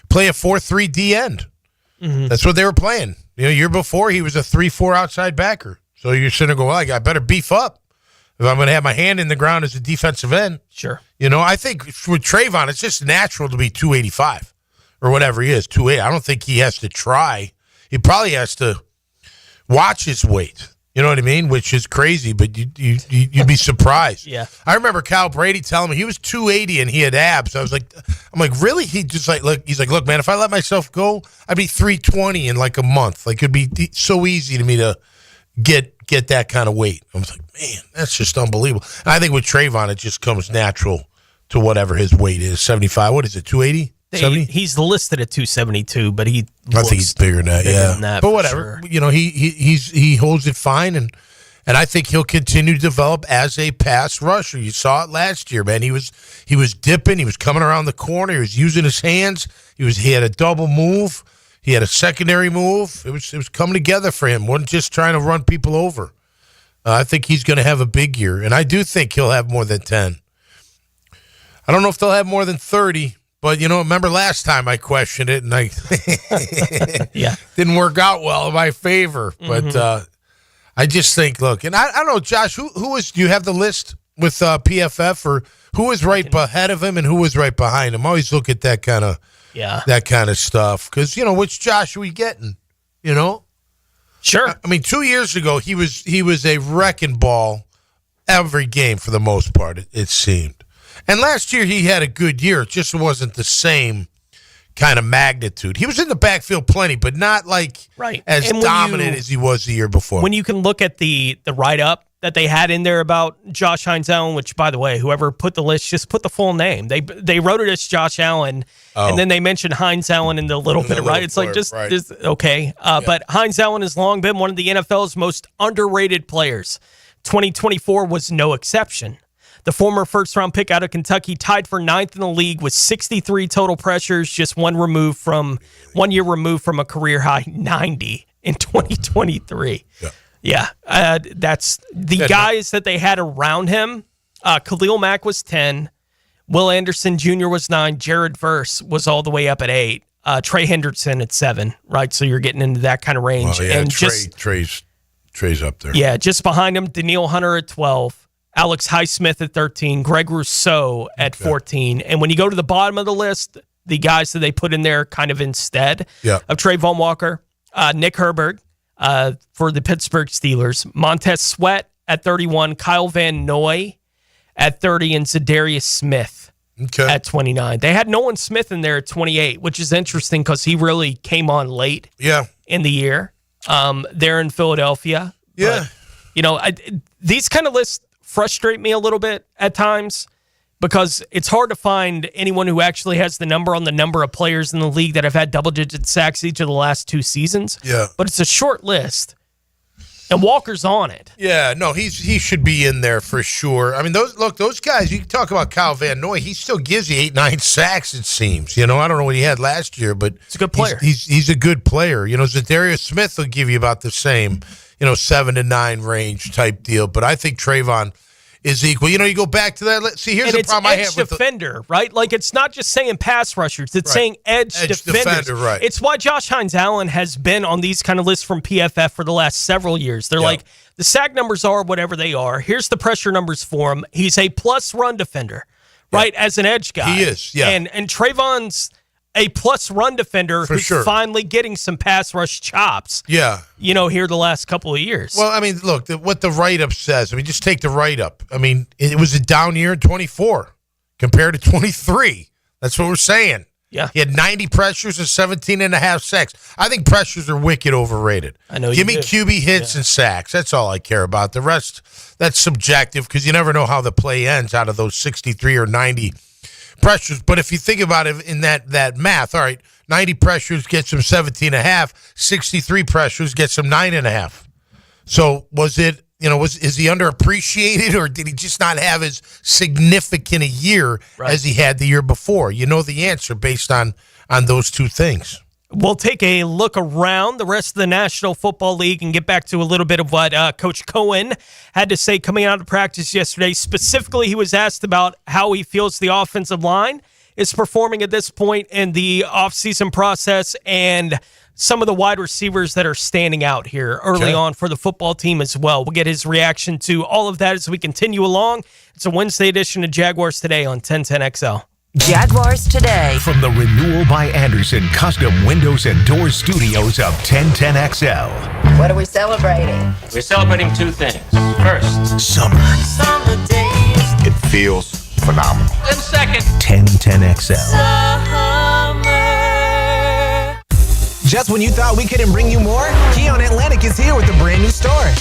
play a 4-3 D end. Mm-hmm. That's what they were playing. Year before, he was a 3-4 outside backer. So you're sitting there going, well, I better beef up if I'm going to have my hand in the ground as a defensive end. Sure. I think with Travon, it's just natural to be 285 or whatever he is, 280. I don't think he has to try. He probably has to watch his weight. You know what I mean? Which is crazy, but you'd be surprised. Yeah. I remember Kyle Brady telling me he was 280 and he had abs. I'm like, really? He just he's like, look, man, if I let myself go, I'd be 320 in like a month. Like, it'd be so easy to me to get that kind of weight. I was like, man, that's just unbelievable. And I think with Travon, it just comes natural to whatever his weight is. 75. What is it? 280? 70? He's listed at 272, but I think he's bigger than that. Yeah, than that, but whatever. Sure. He holds it fine, and I think he'll continue to develop as a pass rusher. You saw it last year, man. He was dipping. He was coming around the corner. He was using his hands. He had a double move. He had a secondary move. It was coming together for him. Wasn't just trying to run people over. I think he's going to have a big year, and I do think he'll have more than 10. I don't know if they'll have more than 30. But, remember last time I questioned it, and I didn't work out well in my favor. But I just think, look, and I don't know, Josh, do you have the list with PFF, or who was right ahead of him and who was right behind him? I always look at that kind of stuff. Because, which Josh are we getting, Sure. I mean, 2 years ago, he was a wrecking ball every game for the most part, it seemed. And last year he had a good year. It just wasn't the same kind of magnitude. He was in the backfield plenty, but not as dominant as he was the year before. When you can look at the write-up that they had in there about Josh Hines-Allen, which, by the way, whoever put the list, just put the full name. They wrote it as Josh Allen, and then they mentioned Hines-Allen in the little bit of right. It's like just okay. But Hines-Allen has long been one of the NFL's most underrated players. 2024 was no exception. The former first-round pick out of Kentucky tied for 9th in the league with 63 total pressures, just 1 year removed from a career-high 90 in 2023. Yeah. That's the guys that they had around him. Khalil Mack was 10. Will Anderson Jr. was 9. Jared Verse was all the way up at 8. Trey Hendrickson at 7, right? So you're getting into that kind of range. Well, yeah, Trey's Trey's up there. Yeah, just behind him, Daniil Hunter at 12, Alex Highsmith at 13, Greg Rousseau at 14. And when you go to the bottom of the list, the guys that they put in there kind of instead of Travon Walker, Nick Herbert for the Pittsburgh Steelers, Montez Sweat at 31, Kyle Van Noy at 30, and Zadarius Smith at 29. They had Nolan Smith in there at 28, which is interesting because he really came on late in the year there in Philadelphia. Yeah. But, these kind of lists frustrate me a little bit at times because it's hard to find anyone who actually has the number on the number of players in the league that have had double-digit sacks each of the last 2 seasons. Yeah. But it's a short list. And Walker's on it. Yeah, no, he should be in there for sure. I mean, those guys, you can talk about Kyle Van Noy. He still gives you 8-9 sacks, it seems. I don't know what he had last year, but he's a good player. He's a good player. Zadarius Smith will give you about the same, 7 to 9 range type deal. But I think Travon is equal. You go back to that. See, here's the problem I have with defender, right? Like, it's not just saying pass rushers. It's saying edge defenders. Defender, right. It's why Josh Hines-Allen has been on these kind of lists from PFF for the last several years. They're like, the sack numbers are whatever they are. Here's the pressure numbers for him. He's a plus run defender, right, as an edge guy. He is, yeah. And Travon's a plus run defender who's finally getting some pass rush chops. Yeah. Here the last couple of years. Well, I mean, look, what the write-up says. I mean, just take the write-up. I mean, it was a down year in 24 compared to 23. That's what we're saying. Yeah. He had 90 pressures and 17.5 sacks. I think pressures are wicked overrated. I know. Give me QB hits and sacks. That's all I care about. The rest, that's subjective because you never know how the play ends out of those 63 or 90 pressures. But if you think about it in that math, all right, 90 pressures gets him 17.5, 63 pressures gets him 9.5. So was it, is he underappreciated or did he just not have as significant a year as he had the year before? You know the answer based on those two things. We'll take a look around the rest of the National Football League and get back to a little bit of what Coach Cohen had to say coming out of practice yesterday. Specifically, he was asked about how he feels the offensive line is performing at this point in the offseason process and some of the wide receivers that are standing out here early on for the football team as well. We'll get his reaction to all of that as we continue along. It's a Wednesday edition of Jaguars Today on 1010XL. Jaguars Today. From the Renewal by Anderson Custom Windows and Doors Studios of 1010XL. What are we celebrating? We're celebrating 2 things. First, summer. Summer days. It feels phenomenal. And second, 1010XL. Summer. Just when you thought we couldn't bring you more, Keon Atlantic is here with a brand new store.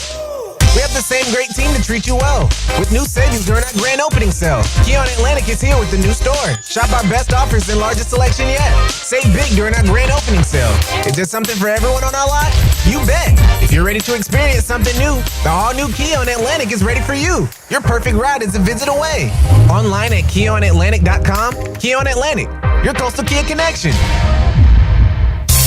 We have the same great team to treat you well. With new savings during our grand opening sale. Keon Atlantic is here with the new store. Shop our best offers and largest selection yet. Save big during our grand opening sale. Is there something for everyone on our lot? You bet. If you're ready to experience something new, the all-new Keon Atlantic is ready for you. Your perfect ride is a visit away. Online at KeonAtlantic.com. Keon Atlantic, your coastal Kia connection.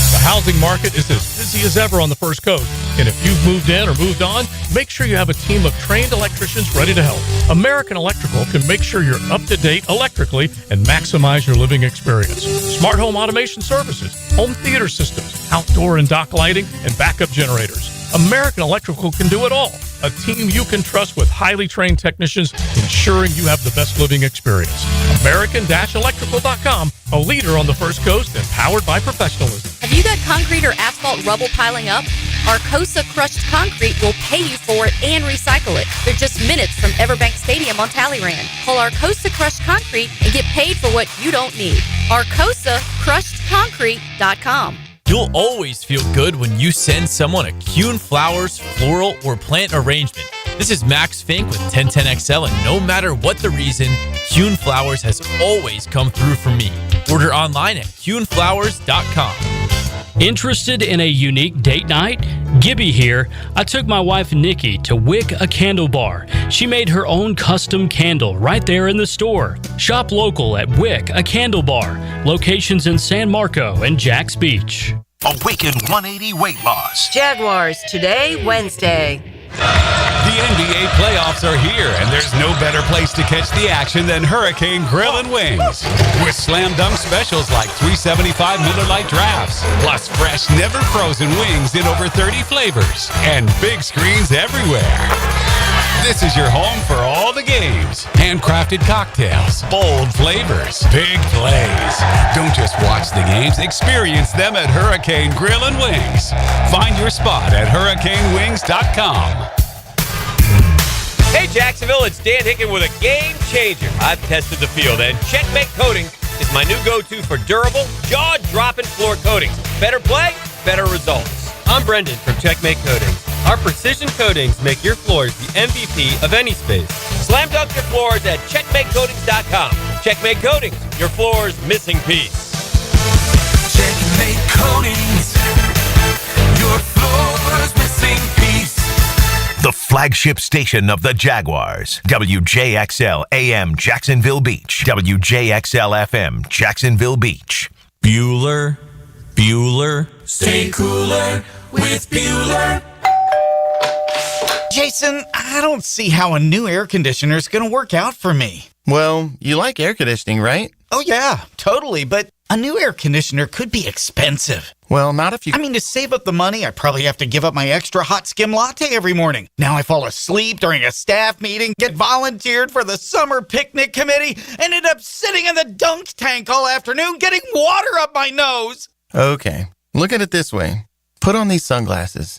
The housing market is as busy as ever on the First Coast. And if you've moved in or moved on, make sure you have a team of trained electricians ready to help. American Electrical can make sure you're up to date electrically and maximize your living experience. Smart home automation services, home theater systems, outdoor and dock lighting, and backup generators. American Electrical can do it all. A team you can trust with highly trained technicians ensuring you have the best living experience. American-Electrical.com, a leader on the First Coast and powered by professionalism. Have you got concrete or asphalt rubble piling up? Arcosa Crushed Concrete will pay you for it and recycle it. They're just minutes from Everbank Stadium on Talleyrand. Call Arcosa Crushed Concrete and get paid for what you don't need. ArcosaCrushedConcrete.com. You'll always feel good when you send someone a Kuhn Flowers, floral, or plant arrangement. This is Max Fink with 1010XL, and no matter what the reason, Kuhn Flowers has always come through for me. Order online at KuhnFlowers.com. Interested in a unique date night? Gibby here. I took my wife Nikki to Wick a Candle Bar. She made her own custom candle right there in the store. Shop local at Wick a Candle Bar. Locations in San Marco and Jacks Beach. Awaken 180 weight loss. Jaguars Today, Wednesday. The NBA playoffs are here, and there's no better place to catch the action than Hurricane Grill and Wings. With slam dunk specials like $3.75 Miller Lite drafts, plus fresh, never frozen wings in over 30 flavors, and big screens everywhere. This is your home for all the games. Handcrafted cocktails, bold flavors, big plays. Don't just watch the games, experience them at Hurricane Grill and Wings. Find your spot at hurricanewings.com. Hey Jacksonville, it's Dan Hicken with a game changer. I've tested the field, and Checkmate Coatings is my new go-to for durable, jaw-dropping floor coatings. Better play, better results. I'm Brendan from Checkmate Coatings. Our precision coatings make your floors the MVP of any space. Slam dunk your floors at checkmatecoatings.com. Checkmate Coatings, your floor's missing piece. Checkmate Coatings, your floor's missing piece. The flagship station of the Jaguars. WJXL AM Jacksonville Beach. WJXL FM Jacksonville Beach. Bueller. Stay cooler with Bueller. Jason, I don't see how a new air conditioner is going to work out for me. Well, you like air conditioning, right? Oh, yeah, totally. But a new air conditioner could be expensive. Well, not if you... I mean, to save up the money, I probably have to give up my extra hot skim latte every morning. Now I fall asleep during a staff meeting, get volunteered for the summer picnic committee, and end up sitting in the dunk tank all afternoon getting water up my nose. Okay, look at it this way. Put on these sunglasses.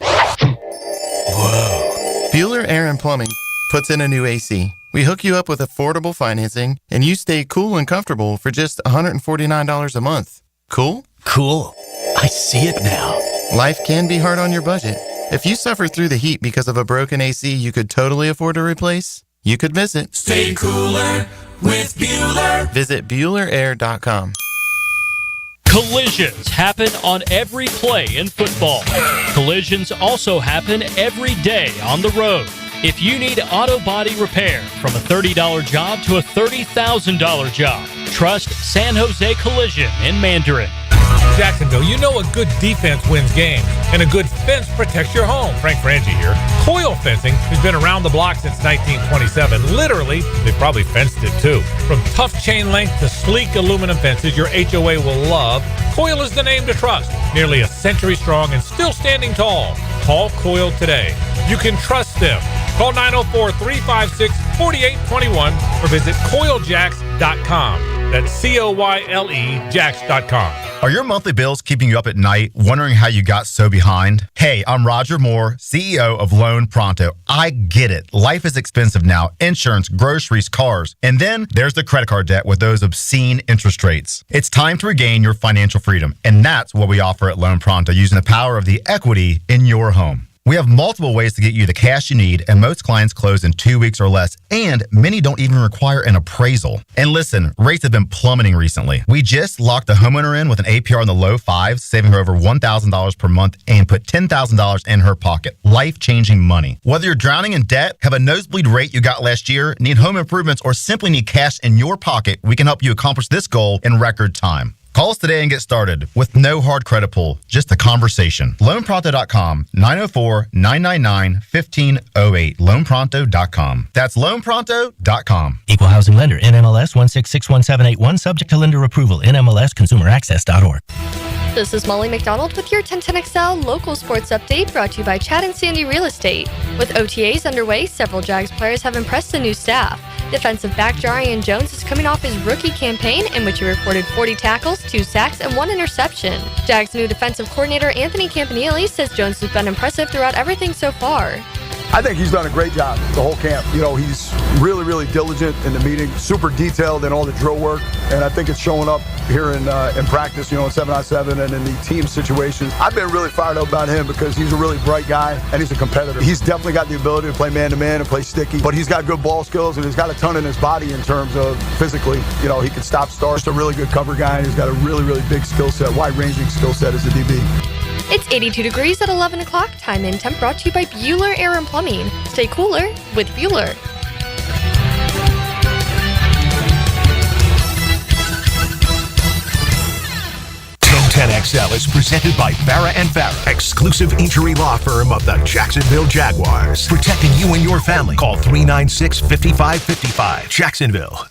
Whoa. Bueller Air and Plumbing puts in a new AC. We hook you up with affordable financing, and you stay cool and comfortable for just $149 a month. Cool? Cool. I see it now. Life can be hard on your budget. If you suffer through the heat because of a broken AC you could totally afford to replace, you could miss it. Stay cooler with Bueller. Visit BuellerAir.com. Collisions happen on every play in football. Collisions also happen every day on the road. If you need auto body repair, from a $30 job to a $30,000 job, trust San Jose Collision in Mandarin. Jacksonville, you know a good defense wins games, and a good fence protects your home. Frank Frangie here. Coil Fencing has been around the block since 1927. Literally, they probably fenced it too. From tough chain link to sleek aluminum fences your HOA will love, Coil is the name to trust. Nearly a century strong and still standing tall. Call Coil today. You can trust them. Call 904-356-4821 or visit coiljacks.com. That's COYLE Jacks.com. Are your monthly bills keeping you up at night, wondering how you got so behind? Hey, I'm Roger Moore, CEO of Loan Pronto. I get it. Life is expensive now. Insurance, groceries, cars. And then there's the credit card debt with those obscene interest rates. It's time to regain your financial freedom. And that's what we offer at Loan Pronto, using the power of the equity in your home. We have multiple ways to get you the cash you need, and most clients close in 2 weeks or less, and many don't even require an appraisal. And listen, rates have been plummeting recently. We just locked a homeowner in with an APR in the low fives, saving her over $1,000 per month, and put $10,000 in her pocket. Life-changing money. Whether you're drowning in debt, have a nosebleed rate you got last year, need home improvements, or simply need cash in your pocket, we can help you accomplish this goal in record time. Call us today and get started with no hard credit pull, just a conversation. LoanPronto.com, 904-999-1508. LoanPronto.com. That's LoanPronto.com. Equal housing lender, NMLS 1661781, subject to lender approval, NMLSConsumerAccess.org. This is Molly McDonald with your 1010XL local sports update, brought to you by Chad and Sandy Real Estate. With OTAs underway, several Jags players have impressed the new staff. Defensive back Jarian Jones is coming off his rookie campaign, in which he recorded 40 tackles, 2 sacks, and 1 interception. Jags' new defensive coordinator Anthony Campanile says Jones has been impressive throughout everything so far. I think he's done a great job the whole camp. You know, he's really, really diligent in the meeting, super detailed in all the drill work, and I think it's showing up here in practice, you know, in 7-on-7 and in the team situations. I've been really fired up about him because he's a really bright guy and he's a competitor. He's definitely got the ability to play man-to-man and play sticky, but he's got good ball skills and he's got a ton in his body in terms of physically. You know, he can stop stars. Just a really good cover guy, and he's got a really, really big skill set, wide-ranging skill set as a DB. It's 82 degrees at 11 o'clock. Time and temp brought to you by Bueller Air and Plumbing. Stay cooler with Bueller. 1010 1010XL is presented by Farah and Farah, exclusive injury law firm of the Jacksonville Jaguars. Protecting you and your family. Call 396-5555. Jacksonville.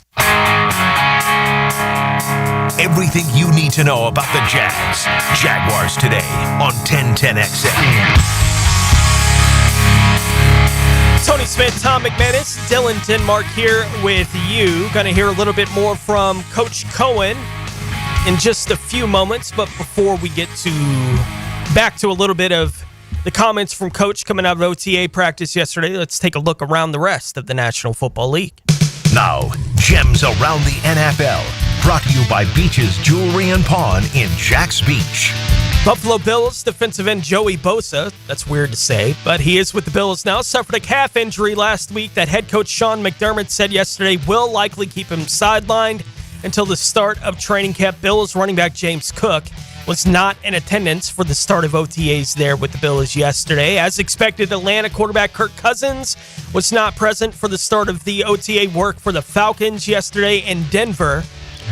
Everything you need to know about the Jags. Jaguars Today on 1010XL. Tony Smith, Tom McManus, Dylan Denmark here with you. Going to hear a little bit more from Coach Cohen in just a few moments. But before we get back to a little bit of the comments from Coach coming out of OTA practice yesterday, let's take a look around the rest of the National Football League. Now, gems around the NFL. Brought to you by Beach's Jewelry and Pawn in Jax Beach. Buffalo Bills defensive end Joey Bosa, that's weird to say, but he is with the Bills now, suffered a calf injury last week that head coach Sean McDermott said yesterday will likely keep him sidelined until the start of training camp. Bills running back James Cook was not in attendance for the start of OTAs there with the Bills yesterday. As expected, Atlanta quarterback Kirk Cousins was not present for the start of the OTA work for the Falcons yesterday, and Denver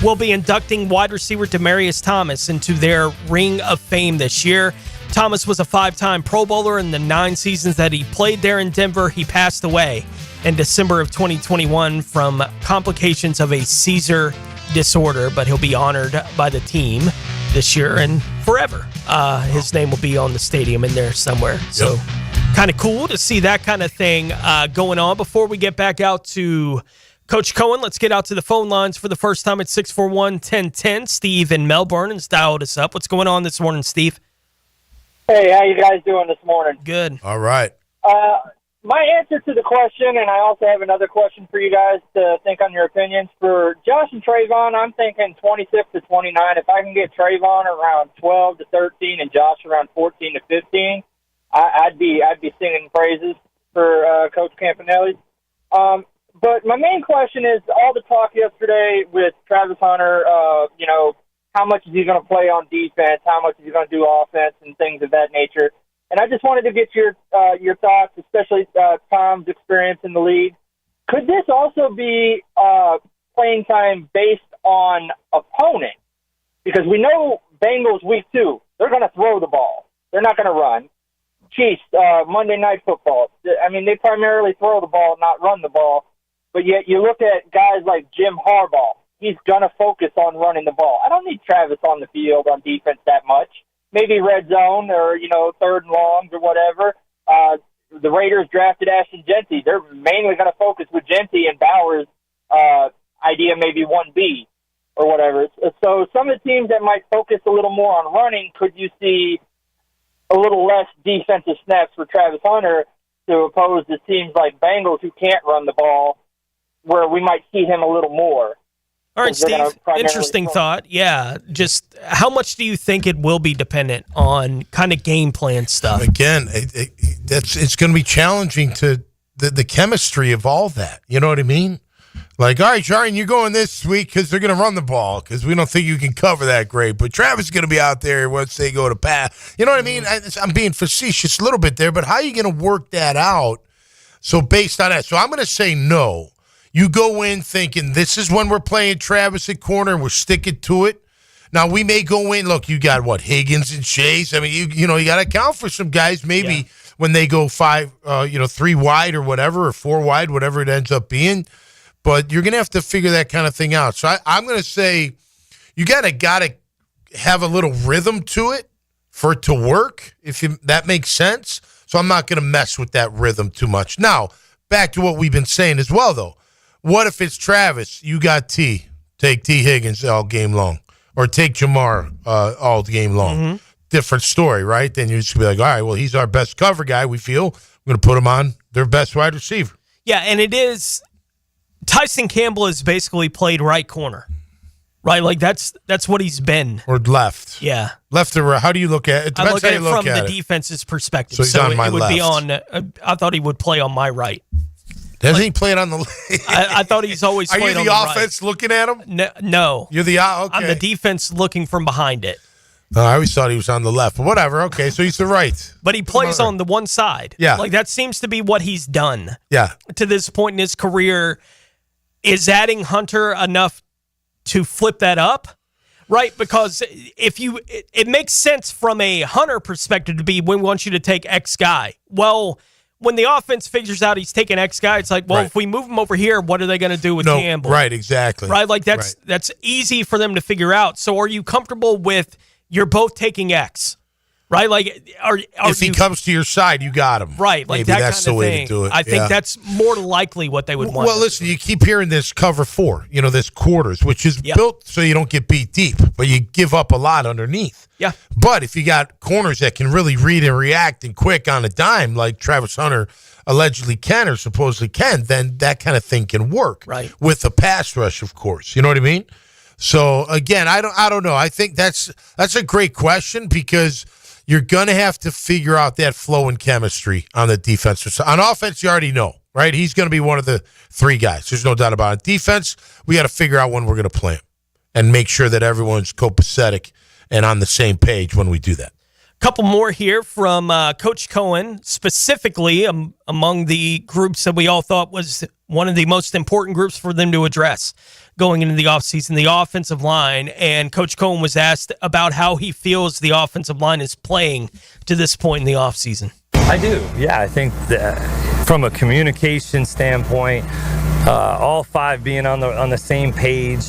will be inducting wide receiver Demaryius Thomas into their Ring of Fame this year. Thomas was a 5-time Pro Bowler in the 9 seasons that he played there in Denver. He passed away in December of 2021 from complications of a seizure disorder, but he'll be honored by the team this year and forever. His name will be on the stadium in there somewhere. So kind of cool to see that kind of thing going on. Before we get back out to Coach Cohen, let's get out to the phone lines for the first time at 641-1010. Steve in Melbourne has dialed us up. What's going on this morning, Steve? Hey, how you guys doing this morning? Good. All right. My answer to the question, and I also have another question for you guys to think on your opinions. For Josh and Travon, I'm thinking 26 to 29. If I can get Travon around 12 to 13 and Josh around 14 to 15, I'd be singing praises for Coach Campanelli. But my main question is all the talk yesterday with Travis Hunter, how much is he going to play on defense, how much is he going to do offense, and things of that nature. And I just wanted to get your thoughts, especially Tom's experience in the league. Could this also be playing time based on opponent? Because we know Bengals week 2, they're going to throw the ball. They're not going to run. Chiefs, Monday Night Football. I mean, they primarily throw the ball, not run the ball. But yet you look at guys like Jim Harbaugh. He's going to focus on running the ball. I don't need Travis on the field on defense that much. Maybe red zone or, third and longs or whatever. The Raiders drafted Ashton Genty. They're mainly going to focus with Genty and Bowers' idea maybe 1B or whatever. So some of the teams that might focus a little more on running, could you see a little less defensive snaps for Travis Hunter to oppose to teams like Bengals who can't run the ball, where we might see him a little more? All right, Steve, interesting thought. Yeah, just how much do you think it will be dependent on kind of game plan stuff? Again, it's going to be challenging to the chemistry of all that. You know what I mean? Like, all right, Jarian, you're going this week because they're going to run the ball because we don't think you can cover that great. But Travis is going to be out there once they go to pass. You know what I mean? I'm being facetious a little bit there, but how are you going to work that out? So based on that, so I'm going to say no. You go in thinking this is when we're playing Travis at corner and we're sticking to it. Now, we may go in, look, you got Higgins and Chase. I mean, you got to account for some guys maybe when they go 3 wide or whatever, or 4 wide, whatever it ends up being. But you're going to have to figure that kind of thing out. So I'm going to say you got to have a little rhythm to it for it to work, that makes sense. So I'm not going to mess with that rhythm too much. Now, back to what we've been saying as well, though. What if it's Travis? You got T. Take T. Higgins all game long. Or take Jamar all game long. Mm-hmm. Different story, right? Then you're just going to be like, all right, well, he's our best cover guy, we feel. We're going to put him on their best wide receiver. Yeah, and it is – Tyson Campbell has basically played right corner, right? Like, that's what he's been. Or left. Yeah. Left or right. How do you look at it? I look at it from the defense's perspective. So he's on my it would left. Be on I thought he would play on my right. Doesn't he play it on the I thought he's always played on the right. Are you the offense looking at him? No. You're the okay. I'm the defense looking from behind it. I always thought he was on the left, but whatever. Okay, so he's the right. But he plays on the one side. Yeah. Like, that seems to be what he's done. Yeah. To this point in his career. Is adding Hunter enough to flip that up? Right, because it makes sense from a Hunter perspective to be, we want you to take X guy. Well, when the offense figures out he's taking X guy, it's like, well, if we move him over here, what are they going to do with Campbell? Right, exactly. Right, like that's easy for them to figure out. So are you comfortable with you're both taking X? Right, like if he comes to your side, you got him. Right, like maybe that that's kind the of way thing. to do it. I think that's more likely what they would want. Well, listen, you keep hearing this cover 4, this quarters, which is built so you don't get beat deep, but you give up a lot underneath. Yeah. But if you got corners that can really read and react and quick on a dime, like Travis Hunter allegedly can or supposedly can, then that kind of thing can work. Right. With the pass rush, of course. You know what I mean? So again, I don't know. I think that's a great question because you're going to have to figure out that flow and chemistry on the defensive side. On offense, you already know, right? He's going to be one of the 3 guys. There's no doubt about it. Defense, we got to figure out when we're going to play him and make sure that everyone's copacetic and on the same page when we do that. Couple more here from Coach Cohen, specifically among the groups that we all thought was one of the most important groups for them to address going into the offseason, the offensive line. And Coach Cohen was asked about how he feels the offensive line is playing to this point in the offseason. I do. Yeah, I think that from a communication standpoint, all 5 being on the same page,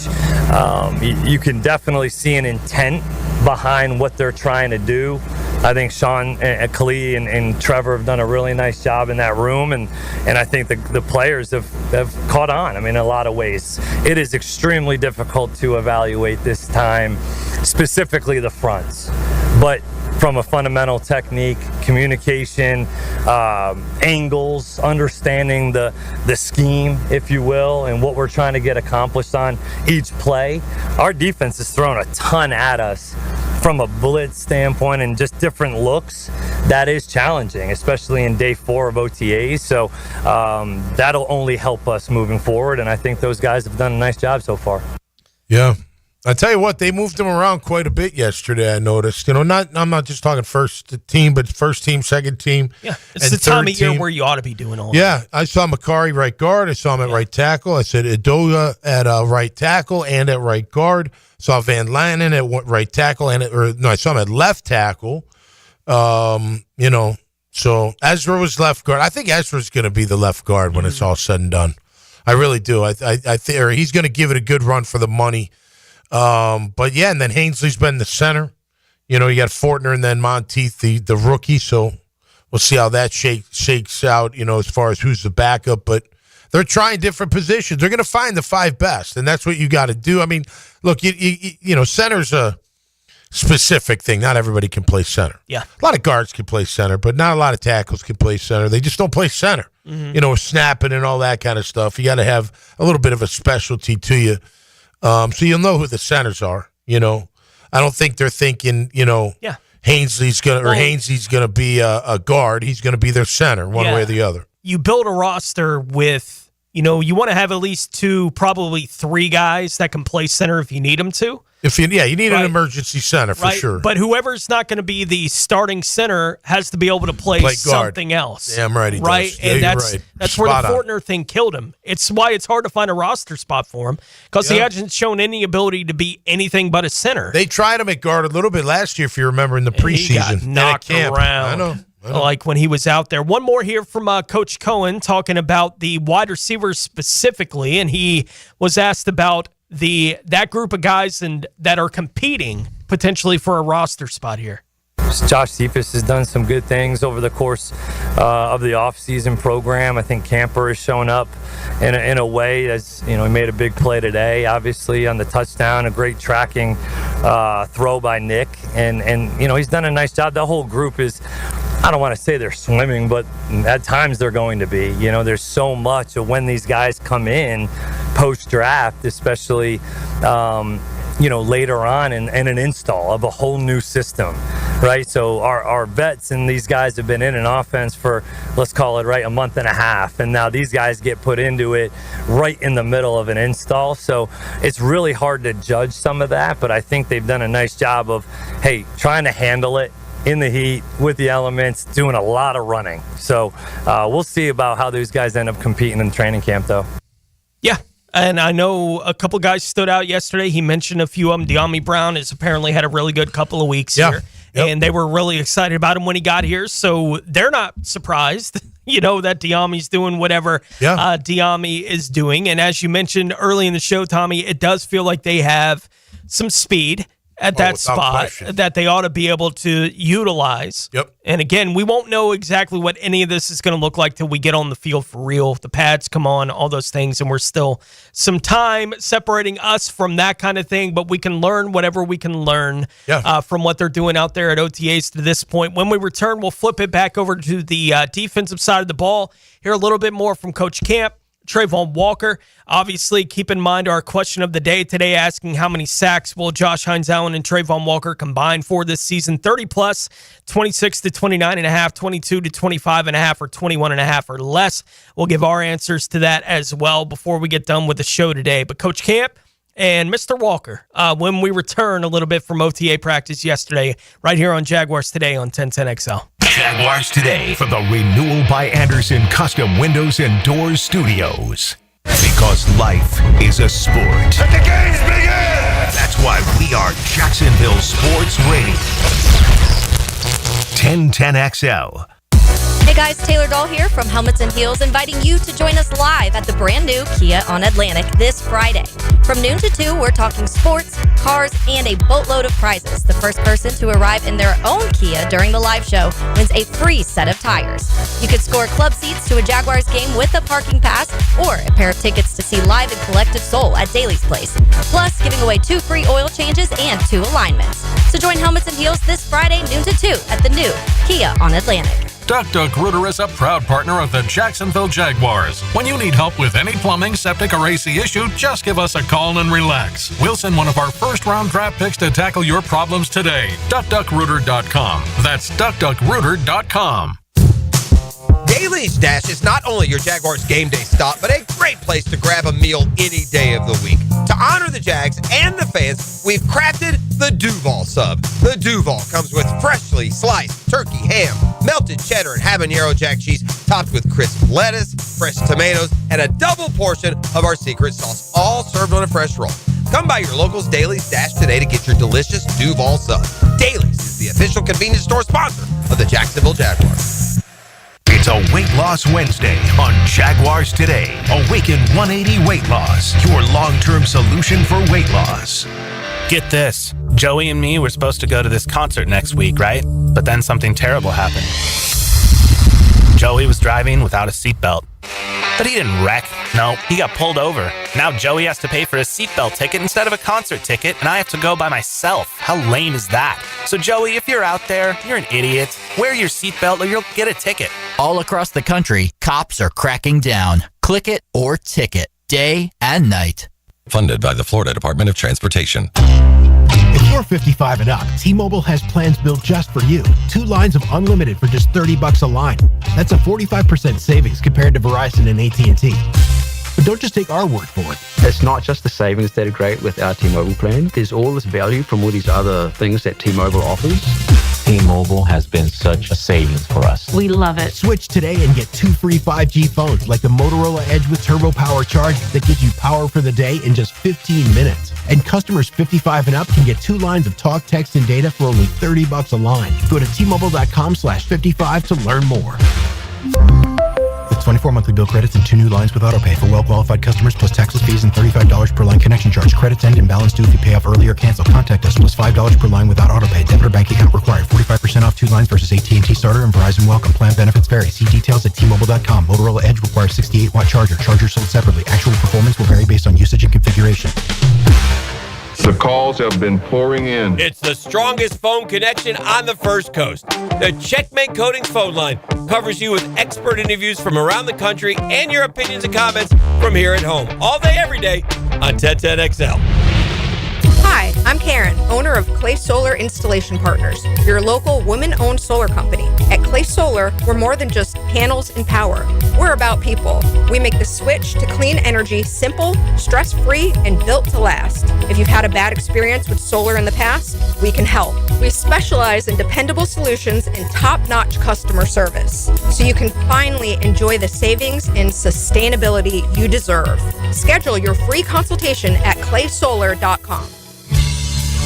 you can definitely see an intent behind what they're trying to do. I think Sean and Khalid and Trevor have done a really nice job in that room, and I think the players have caught on. I mean, in a lot of ways. It is extremely difficult to evaluate this time, specifically the fronts. But from a fundamental technique, communication, angles, understanding the scheme, if you will, and what we're trying to get accomplished on each play. Our defense has thrown a ton at us from a blitz standpoint and just different looks. That is challenging, especially in day 4 of OTAs. So that'll only help us moving forward, and I think those guys have done a nice job so far. Yeah. I tell you what, they moved him around quite a bit yesterday, I noticed. I'm not just talking first team, but first team, second team. Yeah, it's the time of year where you ought to be doing all that. Yeah, I saw Makari right guard. I saw him at right tackle. I said Edoga at right tackle and at right guard. Saw Van Lanen at right tackle I saw him at left tackle. So Ezra was left guard. I think Ezra's going to be the left guard when it's all said and done. I really do. I think he's going to give it a good run for the money. But yeah, and then Hainsley's been the center. You got Fortner and then Monteith, the rookie. So we'll see how that shakes out, as far as who's the backup. But they're trying different positions. They're going to find the 5 best, and that's what you got to do. I mean, look, center's a specific thing. Not everybody can play center. Yeah. A lot of guards can play center, but not a lot of tackles can play center. They just don't play center. Mm-hmm. Snapping and all that kind of stuff. You got to have a little bit of a specialty to you. So you'll know who the centers are, I don't think they're thinking, Hainsley's gonna be a guard. He's gonna be their center one way or the other. You build a roster with, you want to have at least 2, probably 3 guys that can play center if you need them to. You need an emergency center for sure. But whoever's not going to be the starting center has to be able to play something else. Damn right he does. And yeah, that's where the Fortner thing killed him. It's why it's hard to find a roster spot for him because he hasn't shown any ability to be anything but a center. They tried him at guard a little bit last year, if you remember, in the preseason. He got knocked around. I know. Like when he was out there. One more here from Coach Cohen talking about the wide receivers specifically, and he was asked about that group of guys that are competing potentially for a roster spot here. Josh Cephas has done some good things over the course of the offseason program. I think Camper has shown up in a way that's, he made a big play today, obviously, on the touchdown, a great tracking throw by Nick. And he's done a nice job. The whole group is, I don't want to say they're swimming, but at times they're going to be. There's so much of when these guys come in post-draft, especially later on in an install of a whole new system, right? So our vets and these guys have been in an offense for, let's call it, a month and a half. And now these guys get put into it right in the middle of an install. So it's really hard to judge some of that, but I think they've done a nice job of, trying to handle it in the heat with the elements, doing a lot of running. So we'll see about how those guys end up competing in training camp, though. Yeah. And I know a couple guys stood out yesterday. He mentioned a few of them. De'Ami Brown has apparently had a really good couple of weeks here. Yep. And they were really excited about him when he got here. So they're not surprised, that De'Ami's doing whatever De'Ami is doing. And as you mentioned early in the show, Tommy, it does feel like they have some speed at that spot that they ought to be able to utilize. Yep. And again, we won't know exactly what any of this is going to look like till we get on the field for real. The pads come on, all those things, and we're still some time separating us from that kind of thing, but we can learn whatever we can learn from what they're doing out there at OTAs to this point. When we return, we'll flip it back over to the defensive side of the ball. Hear a little bit more from Coach Camp. Travon Walker. Obviously, keep in mind our question of the day today asking how many sacks will Josh Hines-Allen and Travon Walker combine for this season. 30-plus, 26 to 29.5, 22 to 25.5, or 21.5 or less. We'll give our answers to that as well before we get done with the show today. But Coach Camp and Mr. Walker, when we return a little bit from OTA practice yesterday, right here on Jaguars Today on 1010XL. Jaguars Today from the Renewal by Anderson Custom Windows and Doors Studios. Because life is a sport. Let the games begin! That's why we are Jacksonville Sports Radio. 1010XL. Hey guys, Taylor Dahl here from Helmets and Heels, inviting you to join us live at the brand new Kia on Atlantic this Friday. From noon to 2, we're talking sports, cars, and a boatload of prizes. The first person to arrive in their own Kia during the live show wins a free set of tires. You could score club seats to a Jaguars game with a parking pass or a pair of tickets to see Live and Collective Soul at Daly's Place. Plus, giving away 2 free oil changes and 2 alignments. So join Helmets and Heels this Friday, noon to 2 at the new Kia on Atlantic. Duck Rooter is a proud partner of the Jacksonville Jaguars. When you need help with any plumbing, septic, or AC issue, just give us a call and relax. We'll send one of our first-round draft picks to tackle your problems today. DuckDuckRooter.com. That's DuckDuckRooter.com. Daly's Dash is not only your Jaguars game day stop, but a great place to grab a meal any day of the week. To honor the Jags and the fans, we've crafted the Duval Sub. The Duval comes with freshly sliced turkey, ham, melted cheddar, and habanero jack cheese, topped with crisp lettuce, fresh tomatoes, and a double portion of our secret sauce, all served on a fresh roll. Come by your local's Daly's Dash today to get your delicious Duval Sub. Daly's is the official convenience store sponsor of the Jacksonville Jaguars. It's a Weight Loss Wednesday on Jaguars Today. Awaken 180 Weight Loss, your long-term solution for weight loss. Get this. Joey and me were supposed to go to this concert next week, right? But then something terrible happened. Joey was driving without a seatbelt. But he didn't wreck. No, he got pulled over. Now Joey has to pay for a seatbelt ticket instead of a concert ticket, and I have to go by myself. How lame is that? So Joey, if you're out there, you're an idiot. Wear your seatbelt or you'll get a ticket. All across the country, cops are cracking down. Click it or ticket, day and night. Funded by the Florida Department of Transportation. If you're 55 and up, T-Mobile has plans built just for you. 2 lines of unlimited for just $30 a line. That's a 45% savings compared to Verizon and AT&T. But don't just take our word for it. It's not just the savings that are great with our T-Mobile plan. There's all this value from all these other things that T-Mobile offers. T-Mobile has been such a savings for us. We love it. Switch today and get 2 free 5G phones like the Motorola Edge with Turbo Power Charge that gives you power for the day in just 15 minutes. And customers 55 and up can get 2 lines of talk, text, and data for only $30 a line. Go to T-Mobile.com/55 to learn more. With 24 monthly bill credits and 2 new lines with autopay for well-qualified customers plus taxes, fees, and $35 per line connection charge. Credits end and balance due if you pay off early or cancel. Contact us plus $5 per line without autopay. Debit or bank account required. 45% off 2 lines versus AT&T Starter and Verizon Welcome. Plan benefits vary. See details at T-Mobile.com. Motorola Edge requires 68-watt charger. Charger sold separately. Actual performance will vary based on usage and configuration. The calls have been pouring in. It's the strongest phone connection on the First Coast. The Checkmate Coatings phone line covers you with expert interviews from around the country and your opinions and comments from here at home. All day, every day on 1010XL. Hi, I'm Karen, owner of Clay Solar Installation Partners, your local women-owned solar company. At Clay Solar, we're more than just panels and power. We're about people. We make the switch to clean energy simple, stress-free, and built to last. If you've had a bad experience with solar in the past, we can help. We specialize in dependable solutions and top-notch customer service, so you can finally enjoy the savings and sustainability you deserve. Schedule your free consultation at claysolar.com.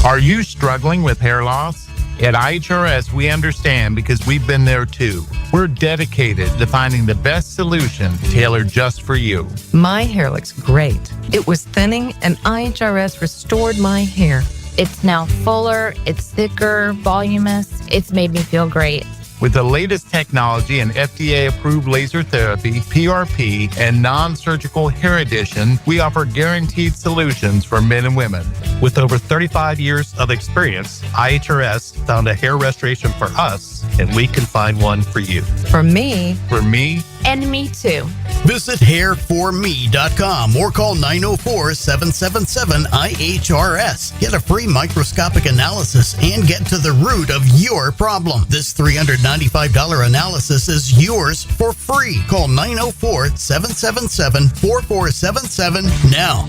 Are you struggling with hair loss? At IHRS, we understand because we've been there too. We're dedicated to finding the best solution tailored just for you. My hair looks great. It was thinning, and IHRS restored my hair. It's now fuller, it's thicker, voluminous. It's made me feel great. With the latest technology and FDA-approved laser therapy, PRP, and non-surgical hair addition, we offer guaranteed solutions for men and women. With over 35 years of experience, IHRS found a hair restoration for us, and we can find one for you. For me. For me. And me too. Visit hairforme.com or call 904-777-IHRS. Get a free microscopic analysis and get to the root of your problem. This $395 analysis is yours for free. Call 904-777-4477 now.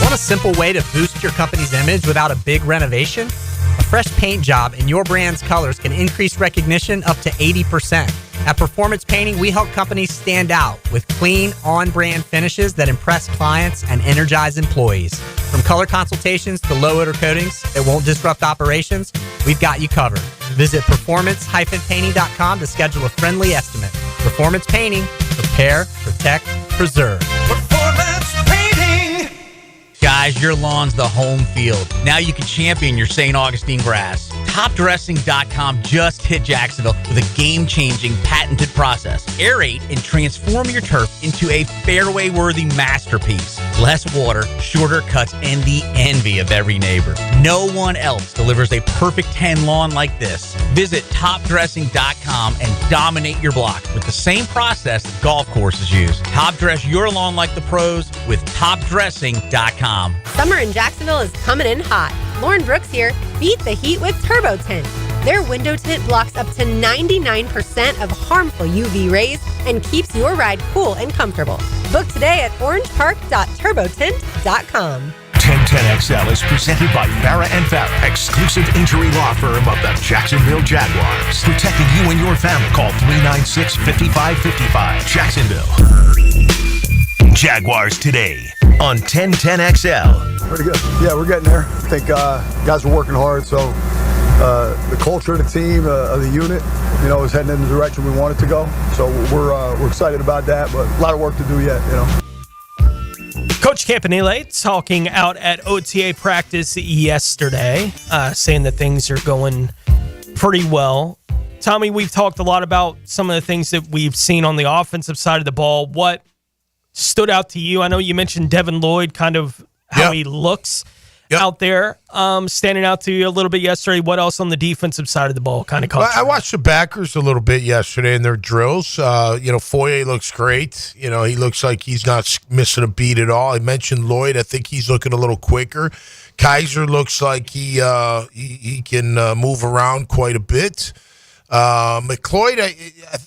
Want a simple way to boost your company's image without a big renovation? A fresh paint job in your brand's colors can increase recognition up to 80%. At Performance Painting, we help companies stand out with clean, on-brand finishes that impress clients and energize employees. From color consultations to low-odor coatings that won't disrupt operations, we've got you covered. Visit performance-painting.com to schedule a friendly estimate. Performance Painting. Prepare, protect, preserve. Performance Painting! Guys, your lawn's the home field. Now you can champion your St. Augustine grass. TopDressing.com just hit Jacksonville with a game-changing patented process. Aerate and transform your turf into a fairway-worthy masterpiece. Less water, shorter cuts, and the envy of every neighbor. No one else delivers a perfect 10 lawn like this. Visit TopDressing.com and dominate your block with the same process that golf courses use. Top dress your lawn like the pros with TopDressing.com. Summer in Jacksonville is coming in hot. Lauren Brooks here. Beat the heat with Turbo Tint. Their window tint blocks up to 99% of harmful UV rays and keeps your ride cool and comfortable. Book today at orangepark.turbotint.com. 1010XL is presented by Farah and Farah, exclusive injury law firm of the Jacksonville Jaguars. Protecting you and your family. Call 396-5555. Jacksonville. Jaguars Today on 1010XL. Pretty good. Yeah, we're getting there. I think guys are working hard, so the culture of the team, of the unit, is heading in the direction we want it to go. So we're excited about that, but a lot of work to do yet, Coach Campanile talking out at OTA practice yesterday, saying that things are going pretty well. Tommy, we've talked a lot about some of the things that we've seen on the offensive side of the ball. What stood out to you? I know you mentioned Devin Lloyd, kind of how he looks out there, standing out to you a little bit yesterday. What else on the defensive side of the ball kind of caught you? I watched the backers a little bit yesterday in their drills. Foye looks great. He looks like he's not missing a beat at all. I mentioned Lloyd. I think he's looking a little quicker. Kaiser looks like he can move around quite a bit. McCloyd,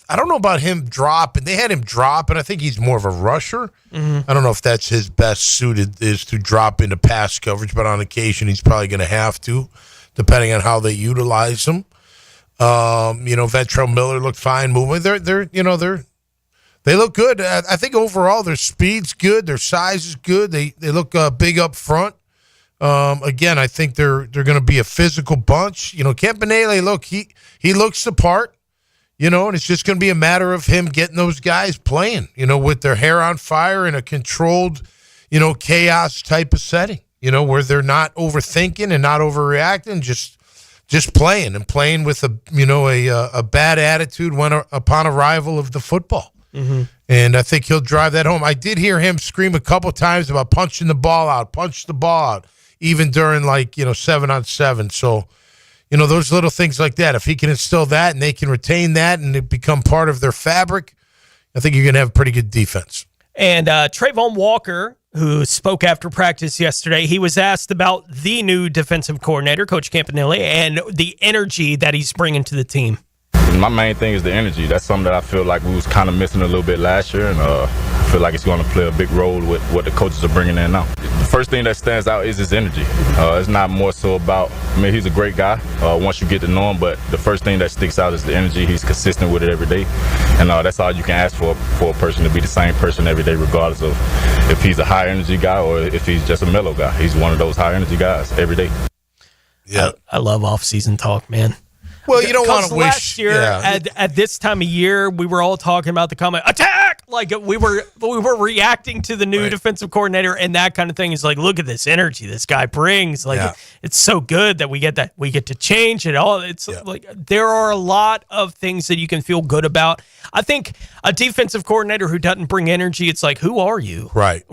I don't know about him dropping. They had him drop, and I think he's more of a rusher. I don't know if that's his best suited is to drop into pass coverage, but on occasion he's probably going to have to, depending on how they utilize him. Ventrell Miller looked fine moving. They look good. I think overall their speed's good, their size is good. They look big up front. Again, I think they're going to be a physical bunch. Campanile, look, he looks the part, and it's just going to be a matter of him getting those guys playing, with their hair on fire in a controlled, chaos type of setting, where they're not overthinking and not overreacting, just playing and playing with a bad attitude upon arrival of the football. Mm-hmm. And I think he'll drive that home. I did hear him scream a couple times about punch the ball out, even during 7-on-7. So, those little things like that, if he can instill that and they can retain that and it become part of their fabric, I think you're going to have a pretty good defense. And Travon Walker, who spoke after practice yesterday. He was asked about the new defensive coordinator, Coach Campanile, and the energy that he's bringing to the team. My main thing is the energy. That's something that I feel like we was kind of missing a little bit last year, and I feel like it's going to play a big role with what the coaches are bringing in now. The first thing that stands out is his energy. It's not more so about, he's a great guy once you get to know him, but the first thing that sticks out is the energy. He's consistent with it every day, and that's all you can ask for a person to be the same person every day, regardless of if he's a high energy guy or if he's just a mellow guy. He's one of those high energy guys every day. Yeah, I love off-season talk, man. Well, you don't want to wish. Last year, at this time of year, we were all talking about the comment attack. Like we were reacting to the new defensive coordinator and that kind of thing. It's like, look at this energy this guy brings. Like it's so good that we get to change it all. It's like there are a lot of things that you can feel good about. I think a defensive coordinator who doesn't bring energy, it's like, who are you? Right.